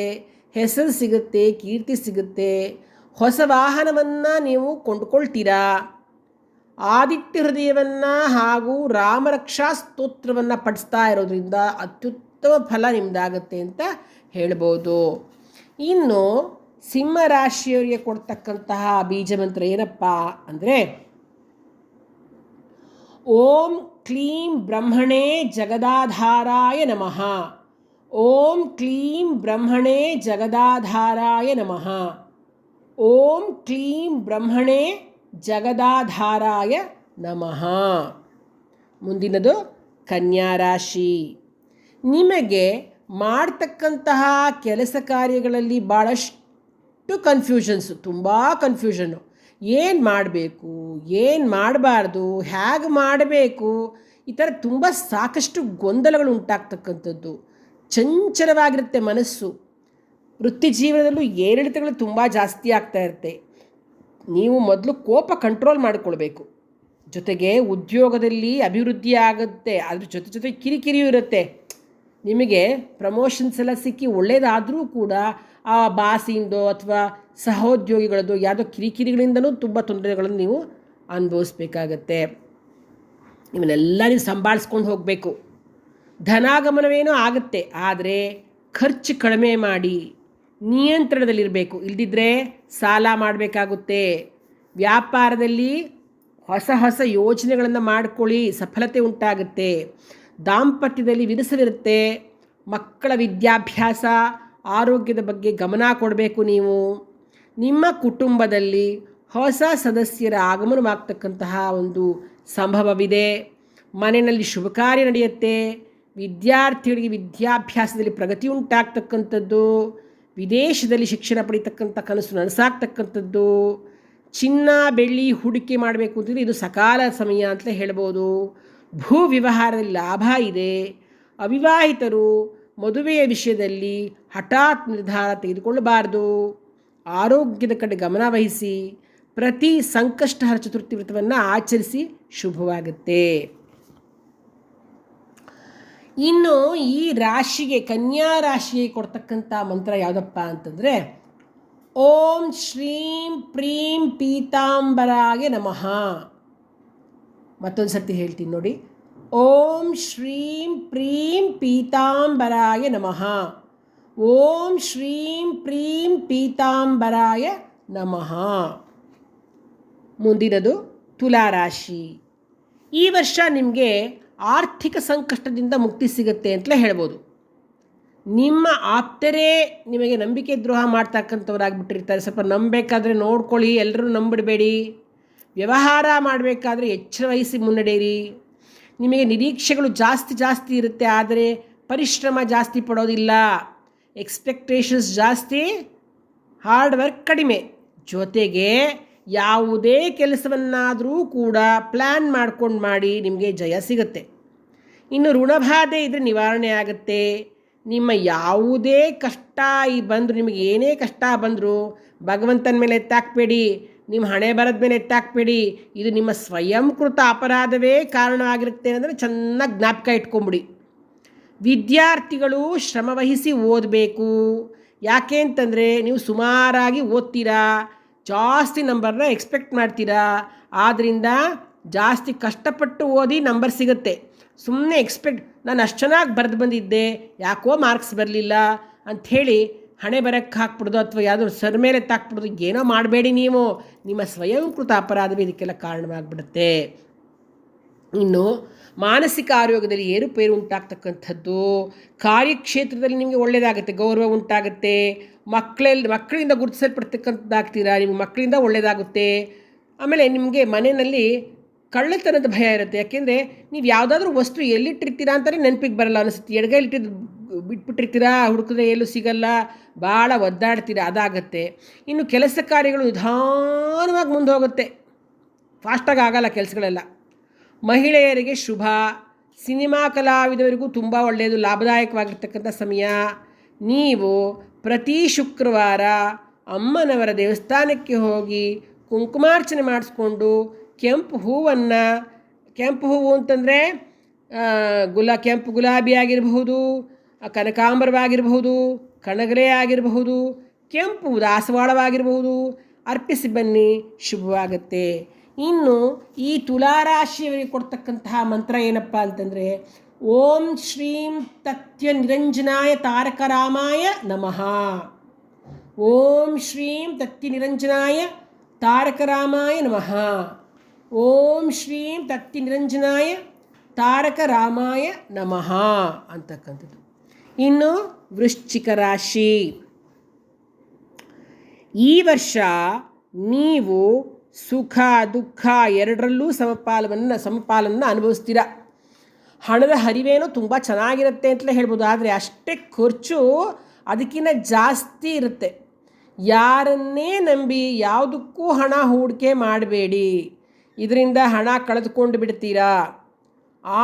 ಹೆಸರು ಸಿಗುತ್ತೆ, ಕೀರ್ತಿ ಸಿಗುತ್ತೆ. ಹೊಸ ವಾಹನವನ್ನು ನೀವು ಕೊಂಡುಕೊಳ್ತೀರಾ. ಆದಿತ್ಯ ಹೃದಯವನ್ನು ಹಾಗೂ ರಾಮರಕ್ಷಾ ಸ್ತೋತ್ರವನ್ನು ಪಠಿಸ್ತಾ ಇರೋದ್ರಿಂದ ಅತ್ಯುತ್ತಮ ಫಲ ನಿಮ್ಮದಾಗುತ್ತೆ ಅಂತ ಹೇಳ್ಬೋದು. ಇನ್ನು ಸಿಂಹ ರಾಶಿಯವರಿಗೆ ಕೊಡ್ತಕ್ಕಂತಹ ಬೀಜ ಮಂತ್ರ ಏನಪ್ಪ ಅಂದರೆ, ಓಂ ಕ್ಲೀಂ ಬ್ರಹ್ಮಣೇ ಜಗದಾಧಾರಾಯ ನಮಃ. ಓಂ ಕ್ಲೀಂ ಬ್ರಹ್ಮಣೇ ಜಗದಾಧಾರಾಯ ನಮಃ. ಓಂ ಕ್ಲೀಂ ಬ್ರಹ್ಮಣೇ ಜಗದಾಧಾರಾಯ ನಮಃ. ಮುಂದಿನದು ಕನ್ಯಾ ರಾಶಿ. ನಿಮಗೆ ಮಾಡ್ತಕ್ಕಂತಹ ಕೆಲಸ ಕಾರ್ಯಗಳಲ್ಲಿ ಭಾಳಷ್ಟು ಕನ್ಫ್ಯೂಷನ್ಸು, ತುಂಬ ಕನ್ಫ್ಯೂಷನ್ನು. ಏನು ಮಾಡಬೇಕು, ಏನು ಮಾಡಬಾರ್ದು, ಹೇಗೆ ಮಾಡಬೇಕು, ಈ ಥರ ತುಂಬ ಸಾಕಷ್ಟು ಗೊಂದಲಗಳು ಉಂಟಾಗ್ತಕ್ಕಂಥದ್ದು. ಚಂಚಲವಾಗಿರುತ್ತೆ ಮನಸ್ಸು. ವೃತ್ತಿ ಜೀವನದಲ್ಲೂ ಏರಿಳಿತಗಳು ತುಂಬ ಜಾಸ್ತಿ ಆಗ್ತಾ ಇರುತ್ತೆ. ನೀವು ಮೊದಲು ಕೋಪ ಕಂಟ್ರೋಲ್ ಮಾಡಿಕೊಳ್ಬೇಕು. ಜೊತೆಗೆ ಉದ್ಯೋಗದಲ್ಲಿ ಅಭಿವೃದ್ಧಿ ಆಗುತ್ತೆ, ಅದ್ರ ಜೊತೆ ಕಿರಿಕಿರಿಯೂ ಇರುತ್ತೆ. ನಿಮಗೆ ಪ್ರಮೋಷನ್ಸ್ ಎಲ್ಲ ಸಿಕ್ಕಿ ಒಳ್ಳೆಯದಾದರೂ ಕೂಡ ಆ ಬಾಸಿಂದೋ ಅಥವಾ ಸಹೋದ್ಯೋಗಿಗಳದ್ದು ಯಾವುದೋ ಕಿರಿಕಿರಿಗಳಿಂದಲೂ ತುಂಬ ತೊಂದರೆಗಳನ್ನು ನೀವು ಅನುಭವಿಸ್ಬೇಕಾಗತ್ತೆ. ಇವನ್ನೆಲ್ಲ ನೀವು ಸಂಭಾಳಿಸ್ಕೊಂಡು ಹೋಗಬೇಕು. ಧನಾಗಮನವೇನೋ ಆಗುತ್ತೆ, ಆದರೆ ಖರ್ಚು ಕಡಿಮೆ ಮಾಡಿ ನಿಯಂತ್ರಣದಲ್ಲಿರಬೇಕು. ಇಲ್ದಿದ್ದರೆ ಸಾಲ ಮಾಡಬೇಕಾಗುತ್ತೆ. ವ್ಯಾಪಾರದಲ್ಲಿ ಹೊಸ ಹೊಸ ಯೋಜನೆಗಳನ್ನು ಮಾಡ್ಕೊಳ್ಳಿ, ಸಫಲತೆ ಉಂಟಾಗುತ್ತೆ. ದಾಂಪತ್ಯದಲ್ಲಿ ವಿರಸವಿರುತ್ತೆ. ಮಕ್ಕಳ ವಿದ್ಯಾಭ್ಯಾಸ, ಆರೋಗ್ಯದ ಬಗ್ಗೆ ಗಮನ ಕೊಡಬೇಕು ನೀವು. ನಿಮ್ಮ ಕುಟುಂಬದಲ್ಲಿ ಹೊಸ ಸದಸ್ಯರ ಆಗಮನವಾಗ್ತಕ್ಕಂತಹ ಒಂದು ಸಂಭವವಿದೆ. ಮನೆಯಲ್ಲಿ ಶುಭ ಕಾರ್ಯ ನಡೆಯುತ್ತೆ. ವಿದ್ಯಾರ್ಥಿಗಳಿಗೆ ವಿದ್ಯಾಭ್ಯಾಸದಲ್ಲಿ ಪ್ರಗತಿ ಉಂಟಾಗ್ತಕ್ಕಂಥದ್ದು. ವಿದೇಶದಲ್ಲಿ ಶಿಕ್ಷಣ ಪಡೀತಕ್ಕಂಥ ಕನಸು ನನಸಾಗ್ತಕ್ಕಂಥದ್ದು. ಚಿನ್ನ ಬೆಳ್ಳಿ ಹೂಡಿಕೆ ಮಾಡಬೇಕು ಅಂತಂದರೆ ಇದು ಸಕಾಲ ಸಮಯ ಅಂತಲೇ ಹೇಳ್ಬೋದು. ಭೂ ವ್ಯವಹಾರದಲ್ಲಿ ಲಾಭ ಇದೆ. ಅವಿವಾಹಿತರು ಮದುವೆಯ ವಿಷಯದಲ್ಲಿ ಹಠಾತ್ ನಿರ್ಧಾರ ತೆಗೆದುಕೊಳ್ಳಬಾರದು. ಆರೋಗ್ಯದ ಕಡೆ ಗಮನ ವಹಿಸಿ. ಪ್ರತಿ ಸಂಕಷ್ಟಹರ ಚತುರ್ಥಿ ವ್ರತವನ್ನು ಆಚರಿಸಿ, ಶುಭವಾಗುತ್ತೆ. ಇನ್ನು ಈ ರಾಶಿಗೆ, ಕನ್ಯಾ ರಾಶಿಗೆ ಕೊಡ್ತಕ್ಕಂಥ ಮಂತ್ರ ಯಾವುದಪ್ಪ ಅಂತಂದರೆ, ಓಂ ಶ್ರೀಂ ಪ್ರೀಂ ಪೀತಾಂಬರಾಯ ನಮಃ. ಮತ್ತೊಂದು ಸರ್ತಿ ಹೇಳ್ತೀನಿ ನೋಡಿ. ಓಂ ಶ್ರೀಂ ಪ್ರೀಂ ಪೀತಾಂಬರಾಯ ನಮಃ. ಓಂ ಶ್ರೀಂ ಪ್ರೀಂ ಪೀತಾಂಬರಾಯ ನಮಃ. ಮುಂದಿನದು ತುಲಾರಾಶಿ. ಈ ವರ್ಷ ನಿಮಗೆ ಆರ್ಥಿಕ ಸಂಕಷ್ಟದಿಂದ ಮುಕ್ತಿ ಸಿಗುತ್ತೆ ಅಂತಲೇ ಹೇಳ್ಬೋದು. ನಿಮ್ಮ ಆಪ್ತರೇ ನಿಮಗೆ ನಂಬಿಕೆ ದ್ರೋಹ ಮಾಡ್ತಕ್ಕಂಥವ್ರಾಗ್ಬಿಟ್ಟಿರ್ತಾರೆ. ಸ್ವಲ್ಪ ನಂಬಬೇಕಾದ್ರೆ ನೋಡ್ಕೊಳ್ಳಿ, ಎಲ್ಲರೂ ನಂಬಿಡಬೇಡಿ. ವ್ಯವಹಾರ ಮಾಡಬೇಕಾದ್ರೆ ಎಚ್ಚರ ವಹಿಸಿ ಮುನ್ನಡೆಯಿರಿ. ನಿಮಗೆ ನಿರೀಕ್ಷೆಗಳು ಜಾಸ್ತಿ ಇರುತ್ತೆ, ಆದರೆ ಪರಿಶ್ರಮ ಜಾಸ್ತಿ ಪಡೋದಿಲ್ಲ. ಎಕ್ಸ್ಪೆಕ್ಟೇಷನ್ಸ್ ಜಾಸ್ತಿ, ಹಾರ್ಡ್ ವರ್ಕ್ ಕಡಿಮೆ. ಜೊತೆಗೆ ಯಾವುದೇ ಕೆಲಸವನ್ನಾದರೂ ಕೂಡ ಪ್ಲ್ಯಾನ್ ಮಾಡ್ಕೊಂಡು ಮಾಡಿ, ನಿಮಗೆ ಜಯ ಸಿಗುತ್ತೆ. ಇನ್ನು ಋಣಬಾಧೆ ಇದ್ದರೆ ನಿವಾರಣೆ ಆಗುತ್ತೆ. ನಿಮ್ಮ ಯಾವುದೇ ಕಷ್ಟ ಬಂದರೂ, ನಿಮಗೆ ಏನೇ ಕಷ್ಟ ಬಂದರೂ ಭಗವಂತನ ಮೇಲೆ ಎತ್ತಾಕಬೇಡಿ, ನಿಮ್ಮ ಹಣೆ ಬರದ ಮೇಲೆ ಎತ್ತಾಕಬೇಡಿ. ಇದು ನಿಮ್ಮ ಸ್ವಯಂಕೃತ ಅಪರಾಧವೇ ಕಾರಣವಾಗಿರುತ್ತೆ ಅಂದರೆ ಚೆನ್ನಾಗಿ ಜ್ಞಾಪಕ ಇಟ್ಕೊಂಬಿಡಿ. ವಿದ್ಯಾರ್ಥಿಗಳು ಶ್ರಮವಹಿಸಿ ಓದಬೇಕು. ಯಾಕೆ ಅಂತಂದರೆ ನೀವು ಸುಮಾರಾಗಿ ಓದ್ತೀರಾ, ಜಾಸ್ತಿ ನಂಬರ್ನ ಎಕ್ಸ್ಪೆಕ್ಟ್ ಮಾಡ್ತೀರಾ. ಆದ್ದರಿಂದ ಜಾಸ್ತಿ ಕಷ್ಟಪಟ್ಟು ಓದಿ ನಂಬರ್ ಸಿಗುತ್ತೆ. ಸುಮ್ಮನೆ ನಾನು ಅಷ್ಟು ಚೆನ್ನಾಗಿ ಬರೆದು ಬಂದಿದ್ದೆ, ಯಾಕೋ ಮಾರ್ಕ್ಸ್ ಬರಲಿಲ್ಲ ಅಂಥೇಳಿ ಹಣೆ ಬರಕ್ಕೆ ಹಾಕ್ಬಿಡೋದು ಅಥವಾ ಯಾವುದೋ ಸರ್ ಮೇಲೆ ತಾಕ್ಬಿಡೋದು ಏನೋ ಮಾಡಬೇಡಿ. ನೀವು ನಿಮ್ಮ ಸ್ವಯಂಕೃತ ಅಪರಾಧವೇ ಇದಕ್ಕೆಲ್ಲ ಕಾರಣವಾಗಿಬಿಡುತ್ತೆ. ಇನ್ನು ಮಾನಸಿಕ ಆರೋಗ್ಯದಲ್ಲಿ ಏರುಪೇರು ಉಂಟಾಗ್ತಕ್ಕಂಥದ್ದು. ಕಾರ್ಯಕ್ಷೇತ್ರದಲ್ಲಿ ನಿಮಗೆ ಒಳ್ಳೆಯದಾಗುತ್ತೆ, ಗೌರವ ಉಂಟಾಗುತ್ತೆ. ಮಕ್ಕಳಿಂದ ಗುರುತಿಸಲ್ಪಡ್ತಕ್ಕಂಥದ್ದಾಗ್ತೀರಾ, ನಿಮ್ಮ ಮಕ್ಕಳಿಂದ ಒಳ್ಳೆಯದಾಗುತ್ತೆ. ಆಮೇಲೆ ನಿಮಗೆ ಮನೆಯಲ್ಲಿ ಕಳ್ಳತನದ ಭಯ ಇರುತ್ತೆ. ಯಾಕೆಂದರೆ ನೀವು ಯಾವುದಾದ್ರೂ ವಸ್ತು ಎಲ್ಲಿಟ್ಟಿರ್ತೀರಾ ಅಂತಲೇ ನೆನಪಿಗೆ ಬರಲ್ಲ ಅನಿಸುತ್ತೆ. ಎಡಗೈಲಿಟ್ಟಿದ್ದು ಬಿಟ್ಬಿಟ್ಟಿರ್ತೀರಾ, ಹುಡುಕಿದ್ರೆ ಎಲ್ಲೂ ಸಿಗಲ್ಲ, ಭಾಳ ಒದ್ದಾಡ್ತೀರಾ, ಅದಾಗತ್ತೆ. ಇನ್ನು ಕೆಲಸ ಕಾರ್ಯಗಳು ನಿಧಾನವಾಗಿ ಮುಂದೆ ಹೋಗುತ್ತೆ, ಫಾಸ್ಟಾಗಿ ಆಗಲ್ಲ ಕೆಲಸಗಳೆಲ್ಲ. ಮಹಿಳೆಯರಿಗೆ ಶುಭ. ಸಿನಿಮಾ ಕಲಾವಿದರಿಗೂ ತುಂಬ ಒಳ್ಳೆಯದು, ಲಾಭದಾಯಕವಾಗಿರ್ತಕ್ಕಂಥ ಸಮಯ. ನೀವು ಪ್ರತಿ ಶುಕ್ರವಾರ ಅಮ್ಮನವರ ದೇವಸ್ಥಾನಕ್ಕೆ ಹೋಗಿ ಕುಂಕುಮಾರ್ಚನೆ ಮಾಡಿಸ್ಕೊಂಡು ಕೆಂಪು ಹೂವು ಅಂತಂದರೆ ಕೆಂಪು ಗುಲಾಬಿ ಆಗಿರಬಹುದು, ಕನಕಾಂಬರವಾಗಿರಬಹುದು, ಕಣಗಲೆ ಆಗಿರಬಹುದು, ಕೆಂಪು ದಾಸವಾಳವಾಗಿರಬಹುದು, ಅರ್ಪಿಸಿ ಬನ್ನಿ, ಶುಭವಾಗುತ್ತೆ. ಇನ್ನು ಈ ತುಲಾರಾಶಿಯವರಿಗೆ ಕೊಡ್ತಕ್ಕಂತಹ ಮಂತ್ರ ಏನಪ್ಪ ಅಂತಂದರೆ ಓಂ ಶ್ರೀಂ ತತ್ಯ ನಿರಂಜನಾಯ ತಾರಕ ರಾಮಾಯ ನಮಃ. ಓಂ ಶ್ರೀಂ ತತ್ಯ ನಿರಂಜನಾಯ ತಾರಕ ರಾಮಾಯ ನಮಃ. ಓಂ ಶ್ರೀಂ ತತ್ಯ ನಿರಂಜನಾಯ ತಾರಕ ರಾಮಾಯ ನಮಃ ಅಂತಕ್ಕಂಥದ್ದು. ಇನ್ನು ವೃಶ್ಚಿಕ ರಾಶಿ, ಈ ವರ್ಷ ನೀವು ಸುಖ ದುಃಖ ಎರಡರಲ್ಲೂ ಸಮಪಾಲನ್ನು ಅನುಭವಿಸ್ತೀರ. ಹಣದ ಹರಿವೇನೋ ತುಂಬ ಚೆನ್ನಾಗಿರುತ್ತೆ ಅಂತಲೇ ಹೇಳ್ಬೋದು, ಆದರೆ ಅಷ್ಟೇ ಖರ್ಚು ಅದಕ್ಕಿಂತ ಜಾಸ್ತಿ ಇರುತ್ತೆ. ಯಾರನ್ನೇ ನಂಬಿ ಯಾವುದಕ್ಕೂ ಹಣ ಹೂಡಿಕೆ ಮಾಡಬೇಡಿ, ಇದರಿಂದ ಹಣ ಕಳೆದುಕೊಂಡು ಬಿಡ್ತೀರಾ.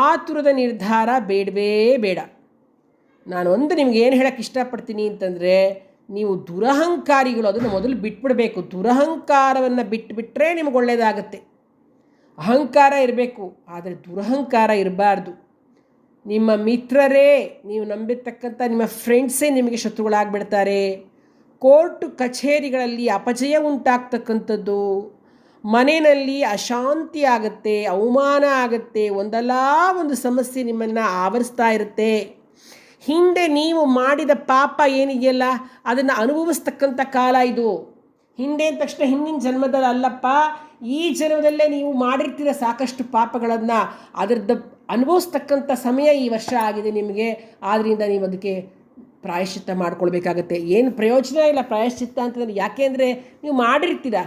ಆತುರದ ನಿರ್ಧಾರ ಬೇಡವೇ ಬೇಡ. ನಾನೊಂದು ನಿಮ್ಗೆ ಏನು ಹೇಳೋಕ್ಕೆ ಇಷ್ಟಪಡ್ತೀನಿ ಅಂತಂದರೆ, ನೀವು ದುರಹಂಕಾರಿಗಳು, ಅದನ್ನು ಮೊದಲು ಬಿಟ್ಬಿಡಬೇಕು. ದುರಹಂಕಾರವನ್ನು ಬಿಟ್ಟುಬಿಟ್ರೆ ನಿಮಗೆ ಒಳ್ಳೆಯದಾಗತ್ತೆ. ಅಹಂಕಾರ ಇರಬೇಕು, ಆದರೆ ದುರಹಂಕಾರ ಇರಬಾರ್ದು. ನಿಮ್ಮ ಮಿತ್ರರೇ, ನೀವು ನಂಬಿರ್ತಕ್ಕಂಥ ನಿಮ್ಮ ಫ್ರೆಂಡ್ಸೇ ನಿಮಗೆ ಶತ್ರುಗಳಾಗ್ಬಿಡ್ತಾರೆ. ಕೋರ್ಟ್ ಕಚೇರಿಗಳಲ್ಲಿ ಅಪಜಯ ಉಂಟಾಗ್ತಕ್ಕಂಥದ್ದು, ಮನೆಯಲ್ಲಿ ಅಶಾಂತಿ ಆಗುತ್ತೆ, ಅವಮಾನ ಆಗುತ್ತೆ, ಒಂದಲ್ಲ ಒಂದು ಸಮಸ್ಯೆ ನಿಮ್ಮನ್ನು ಆವರಿಸ್ತಾ ಇರುತ್ತೆ. ಹಿಂದೆ ನೀವು ಮಾಡಿದ ಪಾಪ ಏನಿದೆಯಲ್ಲ ಅದನ್ನು ಅನುಭವಿಸ್ತಕ್ಕಂಥ ಕಾಲ ಇದು. ಹಿಂದೆ ಅಂದ ತಕ್ಷಣ ಹಿಂದಿನ ಜನ್ಮದಲ್ಲಿ ಅಲ್ಲಪ್ಪ, ಈ ಜನ್ಮದಲ್ಲೇ ನೀವು ಮಾಡಿರ್ತೀರ ಸಾಕಷ್ಟು ಪಾಪಗಳನ್ನು, ಅದರದ್ದು ಅನುಭವಿಸ್ತಕ್ಕಂಥ ಸಮಯ ಈ ವರ್ಷ ಆಗಿದೆ ನಿಮಗೆ. ಆದ್ದರಿಂದ ನೀವು ಅದಕ್ಕೆ ಪ್ರಾಯಶ್ಚಿತ್ತ ಮಾಡ್ಕೊಳ್ಬೇಕಾಗತ್ತೆ. ಏನು ಪ್ರಯೋಜನ ಇಲ್ಲ ಪ್ರಾಯಶ್ಚಿತ್ತ ಅಂತಂದರೆ, ಯಾಕೆಂದರೆ ನೀವು ಮಾಡಿರ್ತೀರ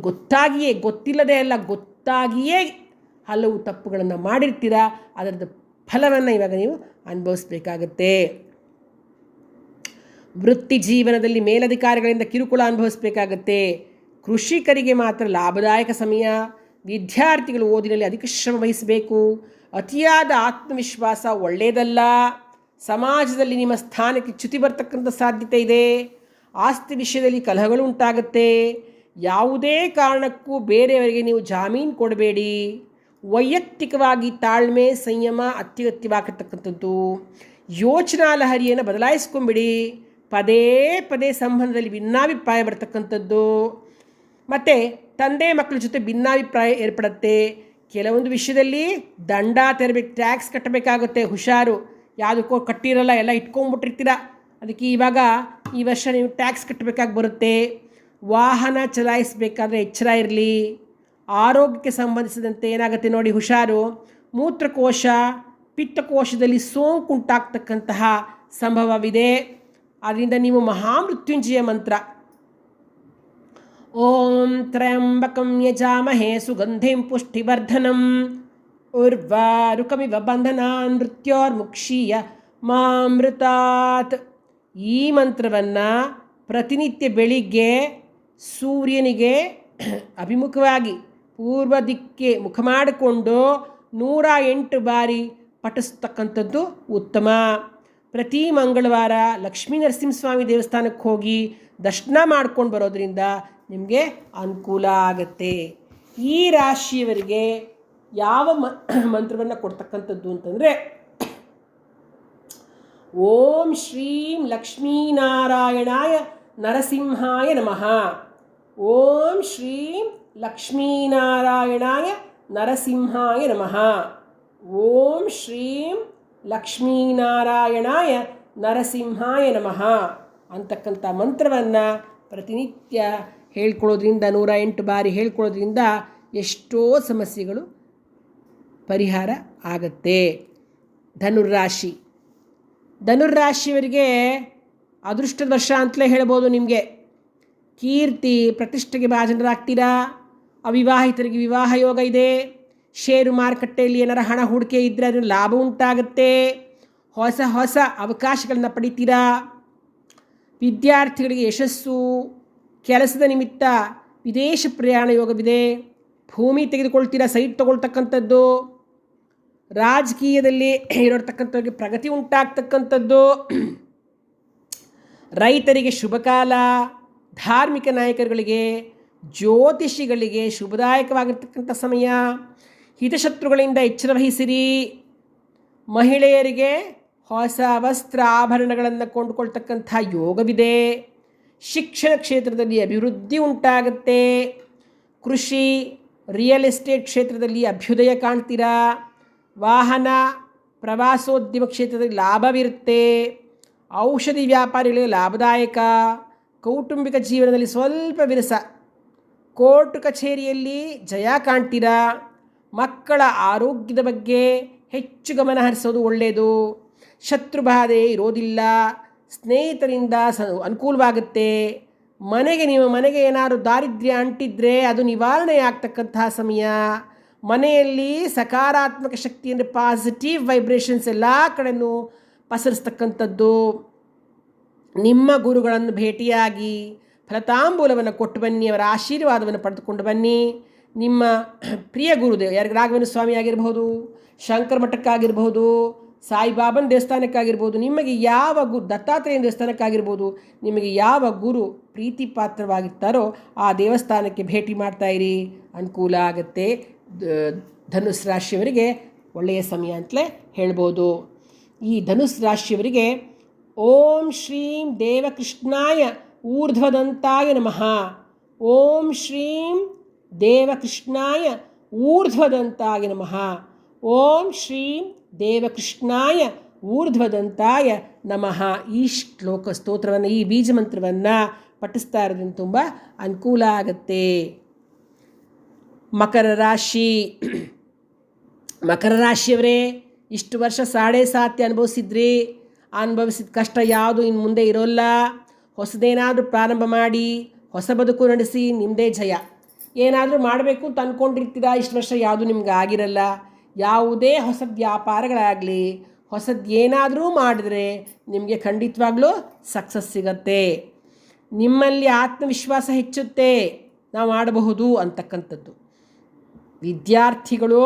ಗೊತ್ತಾಗಿಯೇ, ಗೊತ್ತಿಲ್ಲದೆ ಅಲ್ಲ, ಗೊತ್ತಾಗಿಯೇ ಹಲವು ತಪ್ಪುಗಳನ್ನು ಮಾಡಿರ್ತೀರ. ಅದರದ್ದು ಫಲವನ್ನು ಇವಾಗ ನೀವು ಅನುಭವಿಸ್ಬೇಕಾಗತ್ತೆ. ವೃತ್ತಿ ಜೀವನದಲ್ಲಿ ಮೇಲಧಿಕಾರಿಗಳಿಂದ ಕಿರುಕುಳ ಅನುಭವಿಸಬೇಕಾಗತ್ತೆ. ಕೃಷಿಕರಿಗೆ ಮಾತ್ರ ಲಾಭದಾಯಕ ಸಮಯ. ವಿದ್ಯಾರ್ಥಿಗಳು ಓದಿನಲ್ಲಿ ಅಧಿಕ ಶ್ರಮ ವಹಿಸಬೇಕು. ಅತಿಯಾದ ಆತ್ಮವಿಶ್ವಾಸ ಒಳ್ಳೆಯದಲ್ಲ. ಸಮಾಜದಲ್ಲಿ ನಿಮ್ಮ ಸ್ಥಾನಕ್ಕೆ ಚ್ಯುತಿ ಬರ್ತಕ್ಕಂಥ ಸಾಧ್ಯತೆ ಇದೆ. ಆಸ್ತಿ ವಿಷಯದಲ್ಲಿ ಕಲಹಗಳು ಉಂಟಾಗುತ್ತೆ. ಯಾವುದೇ ಕಾರಣಕ್ಕೂ ಬೇರೆಯವರಿಗೆ ನೀವು ಜಾಮೀನು ಕೊಡಬೇಡಿ. ವೈಯಕ್ತಿಕವಾಗಿ ತಾಳ್ಮೆ ಸಂಯಮ ಅತ್ಯಗತ್ಯವಾಗಿರ್ತಕ್ಕಂಥದ್ದು. ಯೋಚನಾ ಲಹರಿಯನ್ನು ಬದಲಾಯಿಸ್ಕೊಂಬಿಡಿ. ಪದೇ ಪದೇ ಸಂಬಂಧದಲ್ಲಿ ಭಿನ್ನಾಭಿಪ್ರಾಯ ಬರ್ತಕ್ಕಂಥದ್ದು. ಮತ್ತು ತಂದೆ ಮಕ್ಕಳ ಜೊತೆ ಭಿನ್ನಾಭಿಪ್ರಾಯ ಏರ್ಪಡುತ್ತೆ. ಕೆಲವೊಂದು ವಿಷಯದಲ್ಲಿ ದಂಡ ತೆರಬೇಕು, ಟ್ಯಾಕ್ಸ್ ಕಟ್ಟಬೇಕಾಗುತ್ತೆ. ಹುಷಾರು, ಯಾವುದಕ್ಕೋ ಕಟ್ಟಿರಲ್ಲ, ಎಲ್ಲ ಇಟ್ಕೊಂಡ್ಬಿಟ್ಟಿರ್ತೀರ. ಅದಕ್ಕೆ ಇವಾಗ ಈ ವರ್ಷ ನೀವು ಟ್ಯಾಕ್ಸ್ ಕಟ್ಟಬೇಕಾಗಿ ಬರುತ್ತೆ. ವಾಹನ ಚಲಾಯಿಸಬೇಕಾದ್ರೆ ಎಚ್ಚರ ಇರಲಿ. ಆರೋಗ್ಯಕ್ಕೆ ಸಂಬಂಧಿಸಿದಂತೆ ಏನಾಗುತ್ತೆ ನೋಡಿ, ಹುಷಾರು. ಮೂತ್ರಕೋಶ ಪಿತ್ತಕೋಶದಲ್ಲಿ ಸೋಂಕು ಉಂಟಾಗ್ತಕ್ಕಂತಹ ಸಂಭವವಿದೆ. ಆದ್ದರಿಂದ ನೀವು ಮಹಾಮೃತ್ಯುಂಜಯ ಮಂತ್ರ ಓಂ ತ್ರಯಂಬಕಂ ಯಜಾಮಹೇ ಸುಗಂಧಿಂ ಪುಷ್ಟಿವರ್ಧನಂ ಉರ್ವಾರುಕಮಿವ ಬಂಧನಾನ್ ಮೃತ್ಯೋರ್ಮುಕ್ಷೀಯ ಮಾಮೃತಾತ್. ಈ ಮಂತ್ರವನ್ನು ಪ್ರತಿನಿತ್ಯ ಬೆಳಿಗ್ಗೆ ಸೂರ್ಯನಿಗೆ ಅಭಿಮುಖವಾಗಿ ಪೂರ್ವ ದಿಕ್ಕೆ ಮುಖ ಮಾಡಿಕೊಂಡು 108 ಬಾರಿ ಪಠಿಸ್ತಕ್ಕಂಥದ್ದು ಉತ್ತಮ. ಪ್ರತಿ ಮಂಗಳವಾರ ಲಕ್ಷ್ಮೀ ನರಸಿಂಹಸ್ವಾಮಿ ದೇವಸ್ಥಾನಕ್ಕೆ ಹೋಗಿ ದರ್ಶನ ಮಾಡ್ಕೊಂಡು ಬರೋದರಿಂದ ನಿಮಗೆ ಅನುಕೂಲ ಆಗುತ್ತೆ. ಈ ರಾಶಿಯವರಿಗೆ ಯಾವ ಮಂತ್ರವನ್ನು ಕೊಡ್ತಕ್ಕಂಥದ್ದು ಅಂತಂದರೆ, ಓಂ ಶ್ರೀಂ ಲಕ್ಷ್ಮೀನಾರಾಯಣಾಯ ನರಸಿಂಹಾಯ ನಮಃ. ಓಂ ಶ್ರೀಂ ಲಕ್ಷ್ಮೀನಾರಾಯಣಾಯ ನರಸಿಂಹಾಯ ನಮಃ. ಓಂ ಶ್ರೀಂ ಲಕ್ಷ್ಮೀನಾರಾಯಣಾಯ ನರಸಿಂಹಾಯ ನಮಃ ಅಂತಕ್ಕಂಥ ಮಂತ್ರವನ್ನು ಪ್ರತಿನಿತ್ಯ ಹೇಳ್ಕೊಳ್ಳೋದ್ರಿಂದ, 108 ಬಾರಿ ಹೇಳ್ಕೊಳ್ಳೋದ್ರಿಂದ ಎಷ್ಟೋ ಸಮಸ್ಯೆಗಳು ಪರಿಹಾರ ಆಗತ್ತೆ. ಧನುರ್ರಾಶಿ, ಧನುರ್ರಾಶಿಯವರಿಗೆ ಅದೃಷ್ಟದ ವರ್ಷ ಅಂತಲೇ ಹೇಳ್ಬೋದು. ನಿಮಗೆ ಕೀರ್ತಿ ಪ್ರತಿಷ್ಠೆಗೆ ಭಾಜನರಾಗ್ತೀರಾ. ಅವಿವಾಹಿತರಿಗೆ ವಿವಾಹ ಯೋಗ ಇದೆ. ಷೇರು ಮಾರುಕಟ್ಟೆಯಲ್ಲಿ ಏನಾರ ಹಣ ಹೂಡಿಕೆ ಇದ್ದರೆ ಅದರಿಂದ ಲಾಭ ಉಂಟಾಗುತ್ತೆ. ಹೊಸ ಹೊಸ ಅವಕಾಶಗಳನ್ನು ಪಡಿತೀರಾ. ವಿದ್ಯಾರ್ಥಿಗಳಿಗೆ ಯಶಸ್ಸು. ಕೆಲಸದ ನಿಮಿತ್ತ ವಿದೇಶ ಪ್ರಯಾಣ ಯೋಗವಿದೆ. ಭೂಮಿ ತೆಗೆದುಕೊಳ್ತೀರಾ, ಸೈಟ್ ತಗೊಳ್ತಕ್ಕಂಥದ್ದು. ರಾಜಕೀಯದಲ್ಲಿ ಇರತಕ್ಕಂಥವ್ರಿಗೆ ಪ್ರಗತಿ ಉಂಟಾಗ್ತಕ್ಕಂಥದ್ದು. ರೈತರಿಗೆ ಶುಭಕಾಲ. ಧಾರ್ಮಿಕ ನಾಯಕರುಗಳಿಗೆ, ಜ್ಯೋತಿಷಿಗಳಿಗೆ ಶುಭದಾಯಕವಾಗಿರ್ತಕ್ಕಂಥ ಸಮಯ. ಹಿತಶತ್ರುಗಳಿಂದ ಎಚ್ಚರ ವಹಿಸಿರಿ. ಮಹಿಳೆಯರಿಗೆ ಹೊಸ ವಸ್ತ್ರ ಆಭರಣಗಳನ್ನು ಕೊಂಡುಕೊಳ್ತಕ್ಕಂಥ ಯೋಗವಿದೆ. ಶಿಕ್ಷಣ ಕ್ಷೇತ್ರದಲ್ಲಿ ಅಭಿವೃದ್ಧಿ ಉಂಟಾಗುತ್ತೆ. ಕೃಷಿ, ರಿಯಲ್ ಎಸ್ಟೇಟ್ ಕ್ಷೇತ್ರದಲ್ಲಿ ಅಭ್ಯುದಯ ಕಾಣ್ತೀರಾ. ವಾಹನ, ಪ್ರವಾಸೋದ್ಯಮ ಕ್ಷೇತ್ರದಲ್ಲಿ ಲಾಭವಿರುತ್ತೆ. ಔಷಧಿ ವ್ಯಾಪಾರಿಗಳಿಗೆ ಲಾಭದಾಯಕ. ಕೌಟುಂಬಿಕ ಜೀವನದಲ್ಲಿ ಸ್ವಲ್ಪ ವಿರಸ. ಕೋರ್ಟ್ ಕಚೇರಿಯಲ್ಲಿ ಜಯ ಕಾಣ್ತೀರಾ. ಮಕ್ಕಳ ಆರೋಗ್ಯದ ಬಗ್ಗೆ ಹೆಚ್ಚು ಗಮನ ಹರಿಸೋದು ಒಳ್ಳೆಯದು. ಶತ್ರುಬಾಧೆ ಇರೋದಿಲ್ಲ. ಸ್ನೇಹಿತರಿಂದ ಅನುಕೂಲವಾಗುತ್ತೆ. ನಿಮ್ಮ ಮನೆಗೆ ಏನಾದರೂ ದಾರಿದ್ರ್ಯ ಅಂಟಿದ್ರೆ ಅದು ನಿವಾರಣೆ ಆಗ್ತಕ್ಕಂತಹ ಸಮಯ. ಮನೆಯಲ್ಲಿ ಸಕಾರಾತ್ಮಕ ಶಕ್ತಿ ಅಂದರೆ ಪಾಸಿಟಿವ್ ವೈಬ್ರೇಷನ್ಸ್ ಎಲ್ಲ ಕಡೆಯೂ ಪಸರಿಸ್ತಕ್ಕಂಥದ್ದು. ನಿಮ್ಮ ಗುರುಗಳನ್ನು ಭೇಟಿಯಾಗಿ ಫಲತಾಂಬೂಲವನ್ನು ಕೊಟ್ಟು ಬನ್ನಿ, ಅವರ ಆಶೀರ್ವಾದವನ್ನು ಪಡೆದುಕೊಂಡು ಬನ್ನಿ. ನಿಮ್ಮ ಪ್ರಿಯ ಗುರುದೇವ ರಾಘವೇಂದ್ರ ಸ್ವಾಮಿ ಆಗಿರಬಹುದು, ಶಂಕರ ಮಠಕ್ಕಾಗಿರ್ಬೋದು, ಸಾಯಿಬಾಬನ ದೇವಸ್ಥಾನಕ್ಕಾಗಿರ್ಬೋದು, ನಿಮಗೆ ಯಾವ ದತ್ತಾತ್ರೇಯನ ದೇವಸ್ಥಾನಕ್ಕಾಗಿರ್ಬೋದು, ನಿಮಗೆ ಯಾವ ಗುರು ಪ್ರೀತಿ ಪಾತ್ರವಾಗಿರ್ತಾರೋ ಆ ದೇವಸ್ಥಾನಕ್ಕೆ ಭೇಟಿ ಮಾಡ್ತಾಯಿರಿ, ಅನುಕೂಲ ಆಗುತ್ತೆ. ಧನುಸ್ ರಾಶಿಯವರಿಗೆ ಒಳ್ಳೆಯ ಸಮಯ ಅಂತಲೇ ಹೇಳ್ಬೋದು. ಈ ಧನುಸ್ ರಾಶಿಯವರಿಗೆ ಓಂ ಶ್ರೀಂ ದೇವಕೃಷ್ಣಾಯ ಊರ್ಧ್ವದಂತಾಯ ನಮಃ. ಓಂ ಶ್ರೀಂ ದೇವಕೃಷ್ಣಾಯ ಊರ್ಧ್ವದಂತಾಯ ನಮಃ. ಓಂ ಶ್ರೀಂ ದೇವಕೃಷ್ಣಾಯ ಊರ್ಧ್ವದಂತಾಯ ನಮಃ. ಈ ಸ್ತೋತ್ರವನ್ನು, ಈ ಬೀಜ ಮಂತ್ರವನ್ನು ಪಠಿಸ್ತಾ ಇರೋದ್ರಿಂದ ತುಂಬ ಅನುಕೂಲ ಆಗುತ್ತೆ. ಮಕರ ರಾಶಿ. ಮಕರ ರಾಶಿಯವರೇ, ಇಷ್ಟು ವರ್ಷ 7.5 ಅನುಭವಿಸಿದ ಕಷ್ಟ ಯಾವುದು ಇನ್ನು ಮುಂದೆ ಇರೋಲ್ಲ. ಹೊಸದೇನಾದರೂ ಪ್ರಾರಂಭ ಮಾಡಿ ಹೊಸ ಬದುಕು ನಡೆಸಿ, ನಿಮ್ಮದೇ ಜಯ. ಏನಾದರೂ ಮಾಡಬೇಕು ಅಂತ ಅಂದ್ಕೊಂಡಿರ್ತೀರಾ, ಇಷ್ಟು ವರ್ಷ ಯಾವುದು ನಿಮ್ಗೆ ಆಗಿರಲ್ಲ. ಯಾವುದೇ ಹೊಸ ವ್ಯಾಪಾರಗಳಾಗಲಿ, ಹೊಸದು ಏನಾದರೂ ಮಾಡಿದ್ರೆ ನಿಮಗೆ ಖಂಡಿತವಾಗ್ಲೂ ಸಕ್ಸಸ್ ಸಿಗತ್ತೆ. ನಿಮ್ಮಲ್ಲಿ ಆತ್ಮವಿಶ್ವಾಸ ಹೆಚ್ಚುತ್ತೆ, ನಾವು ಮಾಡಬಹುದು ಅಂತಕ್ಕಂಥದ್ದು. ವಿದ್ಯಾರ್ಥಿಗಳು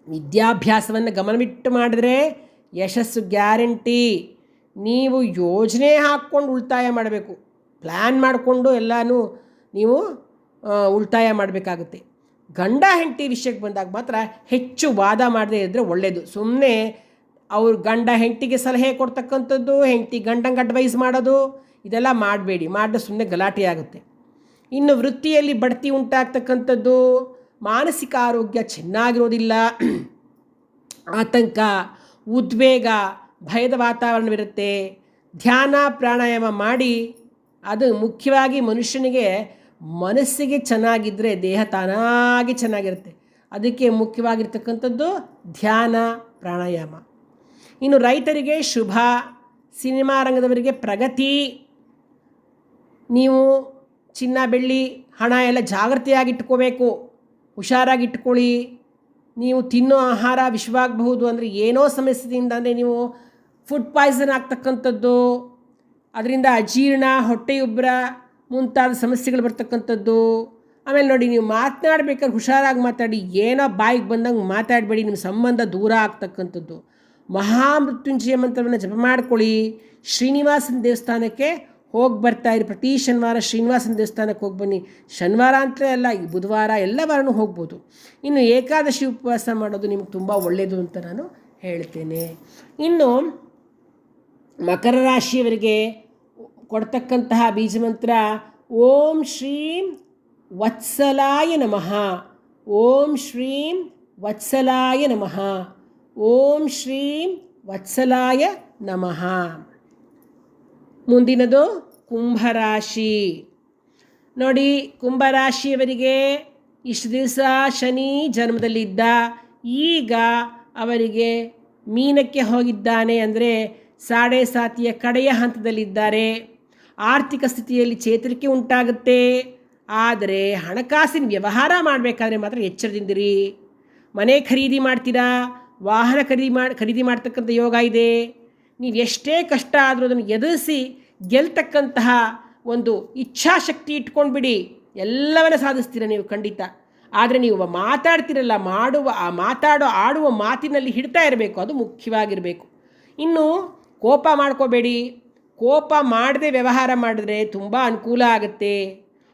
ವಿದ್ಯಾಭ್ಯಾಸವನ್ನು ಗಮನವಿಟ್ಟು ಮಾಡಿದ್ರೆ ಯಶಸ್ಸು ಗ್ಯಾರಂಟಿ. ನೀವು ಯೋಜನೆ ಹಾಕ್ಕೊಂಡು ಉಳಿತಾಯ ಮಾಡಬೇಕು, ಪ್ಲ್ಯಾನ್ ಮಾಡಿಕೊಂಡು ಎಲ್ಲನೂ ನೀವು ಉಳಿತಾಯ ಮಾಡಬೇಕಾಗುತ್ತೆ. ಗಂಡ ಹೆಂಡತಿ ವಿಷಯಕ್ಕೆ ಬಂದಾಗ ಮಾತ್ರ ಹೆಚ್ಚು ವಾದ ಮಾಡದೇ ಇದ್ದರೆ ಒಳ್ಳೆಯದು. ಸುಮ್ಮನೆ ಅವ್ರು ಗಂಡ ಹೆಂಡತಿಗೆ ಸಲಹೆ ಕೊಡ್ತಕ್ಕಂಥದ್ದು, ಹೆಂಡತಿ ಗಂಡಂಗೆ ಅಡ್ವೈಸ್ ಮಾಡೋದು, ಇದೆಲ್ಲ ಮಾಡಬೇಡಿ. ಮಾಡಿದ್ರೆ ಸುಮ್ಮನೆ ಗಲಾಟೆ ಆಗುತ್ತೆ. ಇನ್ನು ವೃತ್ತಿಯಲ್ಲಿ ಬಡ್ತಿ ಉಂಟಾಗ್ತಕ್ಕಂಥದ್ದು, ಮಾನಸಿಕ ಆರೋಗ್ಯ ಚೆನ್ನಾಗಿರೋದಿಲ್ಲ. ಆತಂಕ, ಉದ್ವೇಗ, ಭಯದ ವಾತಾವರಣವಿರುತ್ತೆ. ಧ್ಯಾನ ಪ್ರಾಣಾಯಾಮ ಮಾಡಿ, ಅದು ಮುಖ್ಯವಾಗಿ ಮನುಷ್ಯನಿಗೆ ಮನಸ್ಸಿಗೆ ಚೆನ್ನಾಗಿದ್ದರೆ ದೇಹ ತಾನಾಗಿ ಚೆನ್ನಾಗಿರುತ್ತೆ. ಅದಕ್ಕೆ ಮುಖ್ಯವಾಗಿರ್ತಕ್ಕಂಥದ್ದು ಧ್ಯಾನ ಪ್ರಾಣಾಯಾಮ. ಇನ್ನು ರೈತರಿಗೆ ಶುಭ, ಸಿನಿಮಾ ರಂಗದವರಿಗೆ ಪ್ರಗತಿ. ನೀವು ಚಿನ್ನ ಬೆಳ್ಳಿ ಹಣ ಎಲ್ಲ ಜಾಗ್ರತೆಯಾಗಿಟ್ಕೋಬೇಕು, ಹುಷಾರಾಗಿಟ್ಕೊಳ್ಳಿ. ನೀವು ತಿನ್ನೋ ಆಹಾರ ವಿಷವಾಗಬಹುದು, ಅಂದರೆ ಏನೋ ಸಮಸ್ಯೆಯಿಂದ, ಅಂದರೆ ನೀವು ಫುಡ್ ಪಾಯ್ಸನ್ ಆಗ್ತಕ್ಕಂಥದ್ದು, ಅದರಿಂದ ಅಜೀರ್ಣ, ಹೊಟ್ಟೆಯುಬ್ಬರ ಮುಂತಾದ ಸಮಸ್ಯೆಗಳು ಬರ್ತಕ್ಕಂಥದ್ದು. ಆಮೇಲೆ ನೋಡಿ, ನೀವು ಮಾತನಾಡ್ಬೇಕಾದ್ರೆ ಹುಷಾರಾಗಿ ಮಾತಾಡಿ, ಏನೋ ಬಾಯಿಗೆ ಬಂದಂಗೆ ಮಾತಾಡಬೇಡಿ, ನಿಮ್ಮ ಸಂಬಂಧ ದೂರ ಆಗ್ತಕ್ಕಂಥದ್ದು. ಮಹಾಮೃತ್ಯುಂಜಯ ಮಂತ್ರವನ್ನು ಜಪ ಮಾಡ್ಕೊಳ್ಳಿ. ಶ್ರೀನಿವಾಸನ ದೇವಸ್ಥಾನಕ್ಕೆ ಹೋಗಿ ಬರ್ತಾಯಿರಿ. ಪ್ರತಿ ಶನಿವಾರ ಶ್ರೀನಿವಾಸನ ದೇವಸ್ಥಾನಕ್ಕೆ ಹೋಗಿ ಬನ್ನಿ. ಶನಿವಾರ ಅಂತಲೇ ಅಲ್ಲ, ಈ ಬುಧವಾರ ಎಲ್ಲ ವಾರನೂ ಹೋಗ್ಬೋದು. ಇನ್ನು ಏಕಾದಶಿ ಉಪವಾಸ ಮಾಡೋದು ನಿಮ್ಗೆ ತುಂಬ ಒಳ್ಳೆಯದು ಅಂತ ನಾನು ಹೇಳ್ತೇನೆ. ಇನ್ನು ಮಕರ ರಾಶಿಯವರಿಗೆ ಕೊಡ್ತಕ್ಕಂತಹ ಬೀಜಮಂತ್ರ ಓಂ ಶ್ರೀಂ ವತ್ಸಲಾಯ ನಮಃ. ಓಂ ಶ್ರೀಂ ವತ್ಸಲಾಯ ನಮಃ. ಓಂ ಶ್ರೀಂ ವತ್ಸಲಾಯ ನಮಃ. ಮುಂದಿನದು ಕುಂಭರಾಶಿ. ನೋಡಿ, ಕುಂಭರಾಶಿಯವರಿಗೆ ಇಷ್ಟು ದಿವಸ ಶನಿ ಜನ್ಮದಲ್ಲಿದ್ದ, ಈಗ ಅವರಿಗೆ ಮೀನಕ್ಕೆ ಹೋಗಿದ್ದಾನೆ, ಅಂದರೆ 7.5 ಕಡೆಯ ಹಂತದಲ್ಲಿದ್ದಾರೆ. ಆರ್ಥಿಕ ಸ್ಥಿತಿಯಲ್ಲಿ ಚೇತರಿಕೆ ಉಂಟಾಗುತ್ತೆ. ಆದರೆ ಹಣಕಾಸಿನ ವ್ಯವಹಾರ ಮಾಡಬೇಕಾದ್ರೆ ಮಾತ್ರ ಎಚ್ಚರದಿಂದಿರಿ. ಮನೆ ಖರೀದಿ ಮಾಡ್ತೀರಾ, ವಾಹನ ಖರೀದಿ ಮಾಡ್ತಕ್ಕಂಥ ಯೋಗ ಇದೆ. ನೀವು ಎಷ್ಟೇ ಕಷ್ಟ ಆದರೂ ಅದನ್ನು ಎದುರಿಸಿ ಗೆಲ್ತಕ್ಕಂತಹ ಒಂದು ಇಚ್ಛಾಶಕ್ತಿ ಇಟ್ಕೊಂಡ್ಬಿಡಿ, ಎಲ್ಲವನ್ನ ಸಾಧಿಸ್ತೀರ ನೀವು ಖಂಡಿತ. ಆದರೆ ನೀವು ಮಾತಾಡ್ತಿರಲ್ಲ, ಆಡುವ ಮಾತಿನಲ್ಲಿ ಹಿಡ್ತಾ ಇರಬೇಕು, ಅದು ಮುಖ್ಯವಾಗಿರಬೇಕು. ಇನ್ನು ಕೋಪ ಮಾಡ್ಕೋಬೇಡಿ. ಕೋಪ ಮಾಡದೆ ವ್ಯವಹಾರ ಮಾಡಿದ್ರೆ ತುಂಬ ಅನುಕೂಲ ಆಗುತ್ತೆ.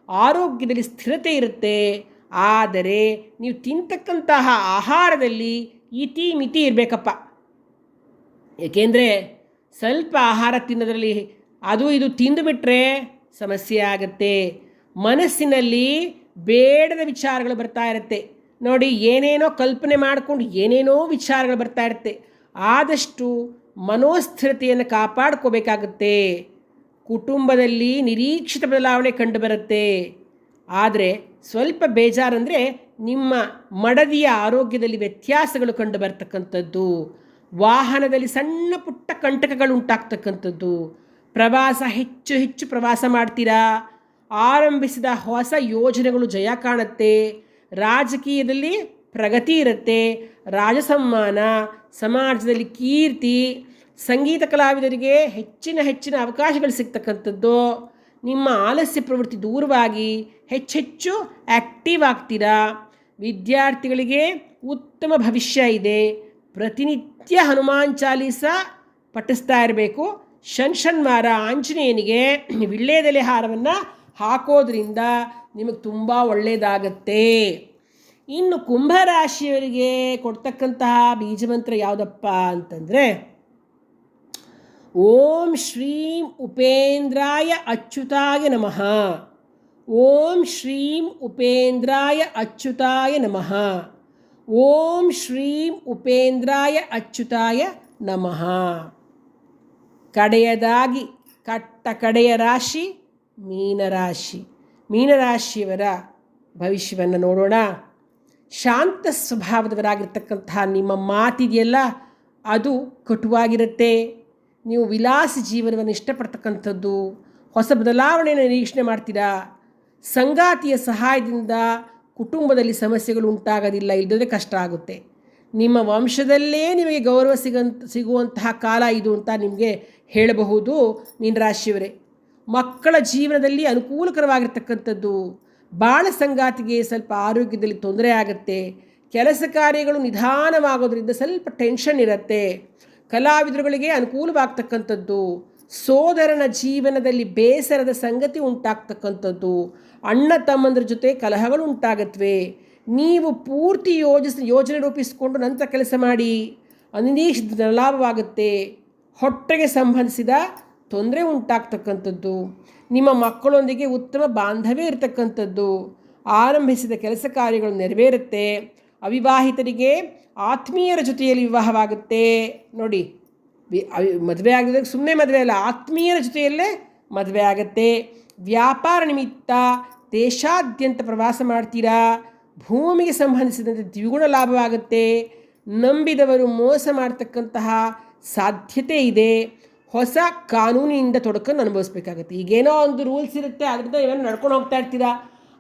ಆರೋಗ್ಯದಲ್ಲಿ ಸ್ಥಿರತೆ ಇರುತ್ತೆ. ಆದರೆ ನೀವು ತಿಂತಕ್ಕಂತಹ ಆಹಾರದಲ್ಲಿ ಇತಿ ಮಿತಿ ಇರಬೇಕಪ್ಪ. ಏಕೆಂದರೆ ಸ್ವಲ್ಪ ಆಹಾರ ತಿನ್ನೋದ್ರಲ್ಲಿ ಅದು ಇದು ತಿಂದುಬಿಟ್ರೆ ಸಮಸ್ಯೆ ಆಗುತ್ತೆ. ಮನಸ್ಸಿನಲ್ಲಿ ಬೇಡದ ವಿಚಾರಗಳು ಬರ್ತಾ ಇರುತ್ತೆ. ನೋಡಿ, ಏನೇನೋ ಕಲ್ಪನೆ ಮಾಡಿಕೊಂಡು ಏನೇನೋ ವಿಚಾರಗಳು ಬರ್ತಾ ಇರುತ್ತೆ. ಆದಷ್ಟು ಮನೋಸ್ಥಿರತೆಯನ್ನು ಕಾಪಾಡ್ಕೋಬೇಕಾಗುತ್ತೆ. ಕುಟುಂಬದಲ್ಲಿ ನಿರೀಕ್ಷಿತ ಬದಲಾವಣೆ ಕಂಡುಬರುತ್ತೆ. ಆದರೆ ಸ್ವಲ್ಪ ಬೇಜಾರಂದರೆ ನಿಮ್ಮ ಮಡದಿಯ ಆರೋಗ್ಯದಲ್ಲಿ ವ್ಯತ್ಯಾಸಗಳು ಕಂಡು ಬರ್ತಕ್ಕಂಥದ್ದು, ವಾಹನದಲ್ಲಿ ಸಣ್ಣ ಪುಟ್ಟ ಕಂಟಕಗಳು ಉಂಟಾಗ್ತಕ್ಕಂಥದ್ದು, ಪ್ರವಾಸ ಹೆಚ್ಚು ಹೆಚ್ಚು ಪ್ರವಾಸ ಮಾಡ್ತೀರಾ, ಆರಂಭಿಸಿದ ಹೊಸ ಯೋಜನೆಗಳು ಜಯ ಕಾಣುತ್ತೆ, ರಾಜಕೀಯದಲ್ಲಿ ಪ್ರಗತಿ ಇರುತ್ತೆ, ರಾಜಸಮ್ಮಾನ, ಸಮಾಜದಲ್ಲಿ ಕೀರ್ತಿ, ಸಂಗೀತ ಕಲಾವಿದರಿಗೆ ಹೆಚ್ಚಿನ ಅವಕಾಶಗಳು ಸಿಗ್ತಕ್ಕಂಥದ್ದು, ನಿಮ್ಮ ಆಲಸ್ಯ ಪ್ರವೃತ್ತಿ ದೂರವಾಗಿ ಹೆಚ್ಚೆಚ್ಚು ಆ್ಯಕ್ಟಿವ್ ಆಗ್ತೀರಾ. ವಿದ್ಯಾರ್ಥಿಗಳಿಗೆ ಉತ್ತಮ ಭವಿಷ್ಯ ಇದೆ. ಪ್ರತಿನಿತ್ಯ ಹನುಮಾನ್ ಚಾಲೀಸ ಪಠಿಸ್ತಾ ಇರಬೇಕು. ಶನಿವಾರ ಆಂಜನೇಯನಿಗೆ ವಿಳ್ಯೆದೆಲೆ ಹಾರವನ್ನು ಹಾಕೋದ್ರಿಂದ ನಿಮಗೆ ತುಂಬ ಒಳ್ಳೆಯದಾಗತ್ತೆ. ಇನ್ನು ಕುಂಭರಾಶಿಯವರಿಗೆ ಕೊಡ್ತಕ್ಕಂತಹ ಬೀಜಮಂತ್ರ ಯಾವುದಪ್ಪ ಅಂತಂದರೆ, ಓಂ ಶ್ರೀಂ ಉಪೇಂದ್ರಾಯ ಅಚ್ಯುತಾಯ ನಮಃ. ಓಂ ಶ್ರೀಂ ಉಪೇಂದ್ರಾಯ ಅಚ್ಯುತಾಯ ನಮಃ. ಓಂ ಶ್ರೀಂ ಉಪೇಂದ್ರಾಯ ಅಚ್ಯುತಾಯ ನಮಃ. ಕಡೆಯದಾಗಿ ಕಡೆಯ ರಾಶಿ ಮೀನರಾಶಿ. ಮೀನರಾಶಿಯವರ ಭವಿಷ್ಯವನ್ನು ನೋಡೋಣ. ಶಾಂತ ಸ್ವಭಾವದವರಾಗಿರ್ತಕ್ಕಂತಹ ನಿಮ್ಮ ಮಾತಿದೆಯಲ್ಲ, ಅದು ಕಟುವಾಗಿರುತ್ತೆ. ನೀವು ವಿಲಾಸ ಜೀವನವನ್ನು ಇಷ್ಟಪಡ್ತಕ್ಕಂಥದ್ದು, ಹೊಸ ಬದಲಾವಣೆಯನ್ನು ನಿರೀಕ್ಷಣೆ ಮಾಡ್ತೀರಾ. ಸಂಗಾತಿಯ ಸಹಾಯದಿಂದ ಕುಟುಂಬದಲ್ಲಿ ಸಮಸ್ಯೆಗಳು ಉಂಟಾಗೋದಿಲ್ಲ, ಇಲ್ಲದ್ರೆ ಕಷ್ಟ ಆಗುತ್ತೆ. ನಿಮ್ಮ ವಂಶದಲ್ಲೇ ನಿಮಗೆ ಗೌರವ ಸಿಗುವಂತಹ ಕಾಲ ಇದು ಅಂತ ನಿಮಗೆ ಹೇಳಬಹುದು. ಮೀನರಾಶಿಯವರೇ, ಮಕ್ಕಳ ಜೀವನದಲ್ಲಿ ಅನುಕೂಲಕರವಾಗಿರ್ತಕ್ಕಂಥದ್ದು. ಬಾಳ ಸಂಗಾತಿಗೆ ಸ್ವಲ್ಪ ಆರೋಗ್ಯದಲ್ಲಿ ತೊಂದರೆ ಆಗುತ್ತೆ. ಕೆಲಸ ಕಾರ್ಯಗಳು ನಿಧಾನವಾಗೋದ್ರಿಂದ ಸ್ವಲ್ಪ ಟೆನ್ಷನ್ ಇರುತ್ತೆ. ಕಲಾವಿದರುಗಳಿಗೆ ಅನುಕೂಲವಾಗ್ತಕ್ಕಂಥದ್ದು. ಸೋದರನ ಜೀವನದಲ್ಲಿ ಬೇಸರದ ಸಂಗತಿ ಉಂಟಾಗ್ತಕ್ಕಂಥದ್ದು. ಅಣ್ಣ ತಮ್ಮಂದ್ರ ಜೊತೆ ಕಲಹಗಳು ಉಂಟಾಗತ್ವೆ. ನೀವು ಪೂರ್ತಿ ಯೋಜನೆ ರೂಪಿಸಿಕೊಂಡು ನಂತರ ಕೆಲಸ ಮಾಡಿ. ಅನಿರೀಕ್ಷಿತ ಲಾಭವಾಗುತ್ತೆ. ಹೊಟ್ಟೆಗೆ ಸಂಬಂಧಿಸಿದ ತೊಂದರೆ ಉಂಟಾಗ್ತಕ್ಕಂಥದ್ದು. ನಿಮ್ಮ ಮಕ್ಕಳೊಂದಿಗೆ ಉತ್ತಮ ಬಾಂಧವ್ಯ ಇರತಕ್ಕಂಥದ್ದು. ಆರಂಭಿಸಿದ ಕೆಲಸ ಕಾರ್ಯಗಳು ನೆರವೇರುತ್ತೆ. ಅವಿವಾಹಿತರಿಗೆ ಆತ್ಮೀಯರ ಜೊತೆಯಲ್ಲಿ ವಿವಾಹವಾಗುತ್ತೆ. ನೋಡಿ, ಮದುವೆ ಆಗಿದಾಗ ಸುಮ್ಮನೆ ಮದುವೆ ಅಲ್ಲ, ಆತ್ಮೀಯರ ಜೊತೆಯಲ್ಲೇ ಮದುವೆ ಆಗುತ್ತೆ. ವ್ಯಾಪಾರ ನಿಮಿತ್ತ ದೇಶಾದ್ಯಂತ ಪ್ರವಾಸ ಮಾಡ್ತೀರಾ. ಭೂಮಿಗೆ ಸಂಬಂಧಿಸಿದಂತೆ ದ್ವಿಗುಣ ಲಾಭವಾಗುತ್ತೆ. ನಂಬಿದವರು ಮೋಸ ಮಾಡ್ತಕ್ಕಂತಹ ಸಾಧ್ಯತೆ ಇದೆ. ಹೊಸ ಕಾನೂನಿನಿಂದ ತೊಡಕನ್ನು ಅನುಭವಿಸ್ಬೇಕಾಗತ್ತೆ. ಈಗೇನೋ ಒಂದು ರೂಲ್ಸ್ ಇರುತ್ತೆ, ಅದರಿಂದ ಇವೆಲ್ಲ ನಡ್ಕೊಂಡು ಹೋಗ್ತಾ ಇರ್ತೀರಾ.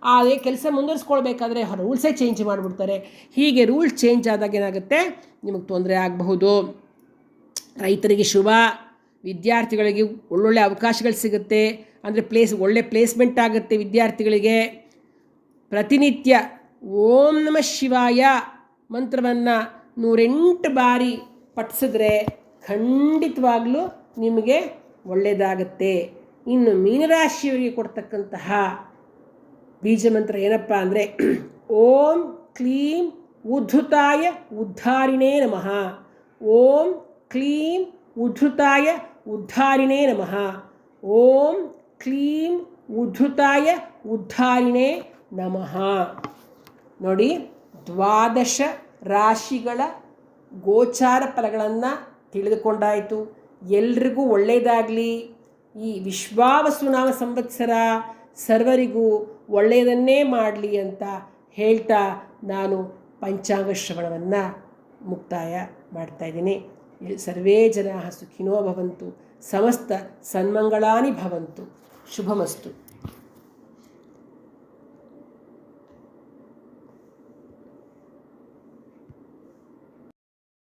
ಅದೇ ಕೆಲಸ ಮುಂದುವರಿಸ್ಕೊಳ್ಬೇಕಾದ್ರೆ ರೂಲ್ಸೇ ಚೇಂಜ್ ಮಾಡಿಬಿಡ್ತಾರೆ. ಹೀಗೆ ರೂಲ್ಸ್ ಚೇಂಜ್ ಆದಾಗ ಏನಾಗುತ್ತೆ, ನಿಮಗೆ ತೊಂದರೆ ಆಗಬಹುದು. ರೈತರಿಗೆ ಶುಭ. ವಿದ್ಯಾರ್ಥಿಗಳಿಗೆ ಒಳ್ಳೊಳ್ಳೆ ಅವಕಾಶಗಳು ಸಿಗುತ್ತೆ. ಅಂದರೆ ಒಳ್ಳೆ ಪ್ಲೇಸ್ಮೆಂಟ್ ಆಗುತ್ತೆ ವಿದ್ಯಾರ್ಥಿಗಳಿಗೆ. ಪ್ರತಿನಿತ್ಯ ಓಂ ನಮಃ ಶಿವಾಯ ಮಂತ್ರವನ್ನು 108 ಬಾರಿ ಪಠಿಸಿದ್ರೆ ಖಂಡಿತವಾಗಲೂ ನಿಮಗೆ ಒಳ್ಳೆಯದಾಗತ್ತೆ. ಇನ್ನು ಮೀನರಾಶಿಯವರಿಗೆ ಕೊಡ್ತಕ್ಕಂತಹ ಬೀಜಮಂತ್ರ ಏನಪ್ಪ ಅಂದರೆ, ಓಂ ಕ್ಲೀಂ ಉದ್ಧತಾಯ ಉದ್ಧಾರಿಣೇ ನಮಃ. ಓಂ ಕ್ಲೀಂ ಉದ್ಧತಾಯ ಉದ್ಧಾರಿಣೇ ನಮಃ. ಓಂ ಕ್ಲೀಂ ಉದ್ಧತಾಯ ಉದ್ಧಾರಿಣೇ ನಮಃ. ನೋಡಿ, 12 ರಾಶಿಗಳ ಗೋಚಾರ ಫಲಗಳನ್ನು ತಿಳಿದುಕೊಂಡಾಯಿತು. ಎಲ್ರಿಗೂ ಒಳ್ಳೆಯದಾಗಲಿ. ಈ ವಿಶ್ವಾವಸುನಾಮ ಸಂವತ್ಸರ ಸರ್ವರಿಗೂ ಒಳ್ಳೆಯದನ್ನೇ ಮಾಡಲಿ ಅಂತ ಹೇಳ್ತಾ ನಾನು ಪಂಚಾಂಗ ಶ್ರವಣವನ್ನು ಮುಕ್ತಾಯ ಮಾಡ್ತಾಯಿದ್ದೀನಿ. ಸರ್ವೇ ಜನಾಃ ಸುಖಿನೋ ಭವಂತು. ಸಮಸ್ತ ಸನ್ಮಂಗಳಾನಿ ಭವಂತು. ಶುಭಮಸ್ತು.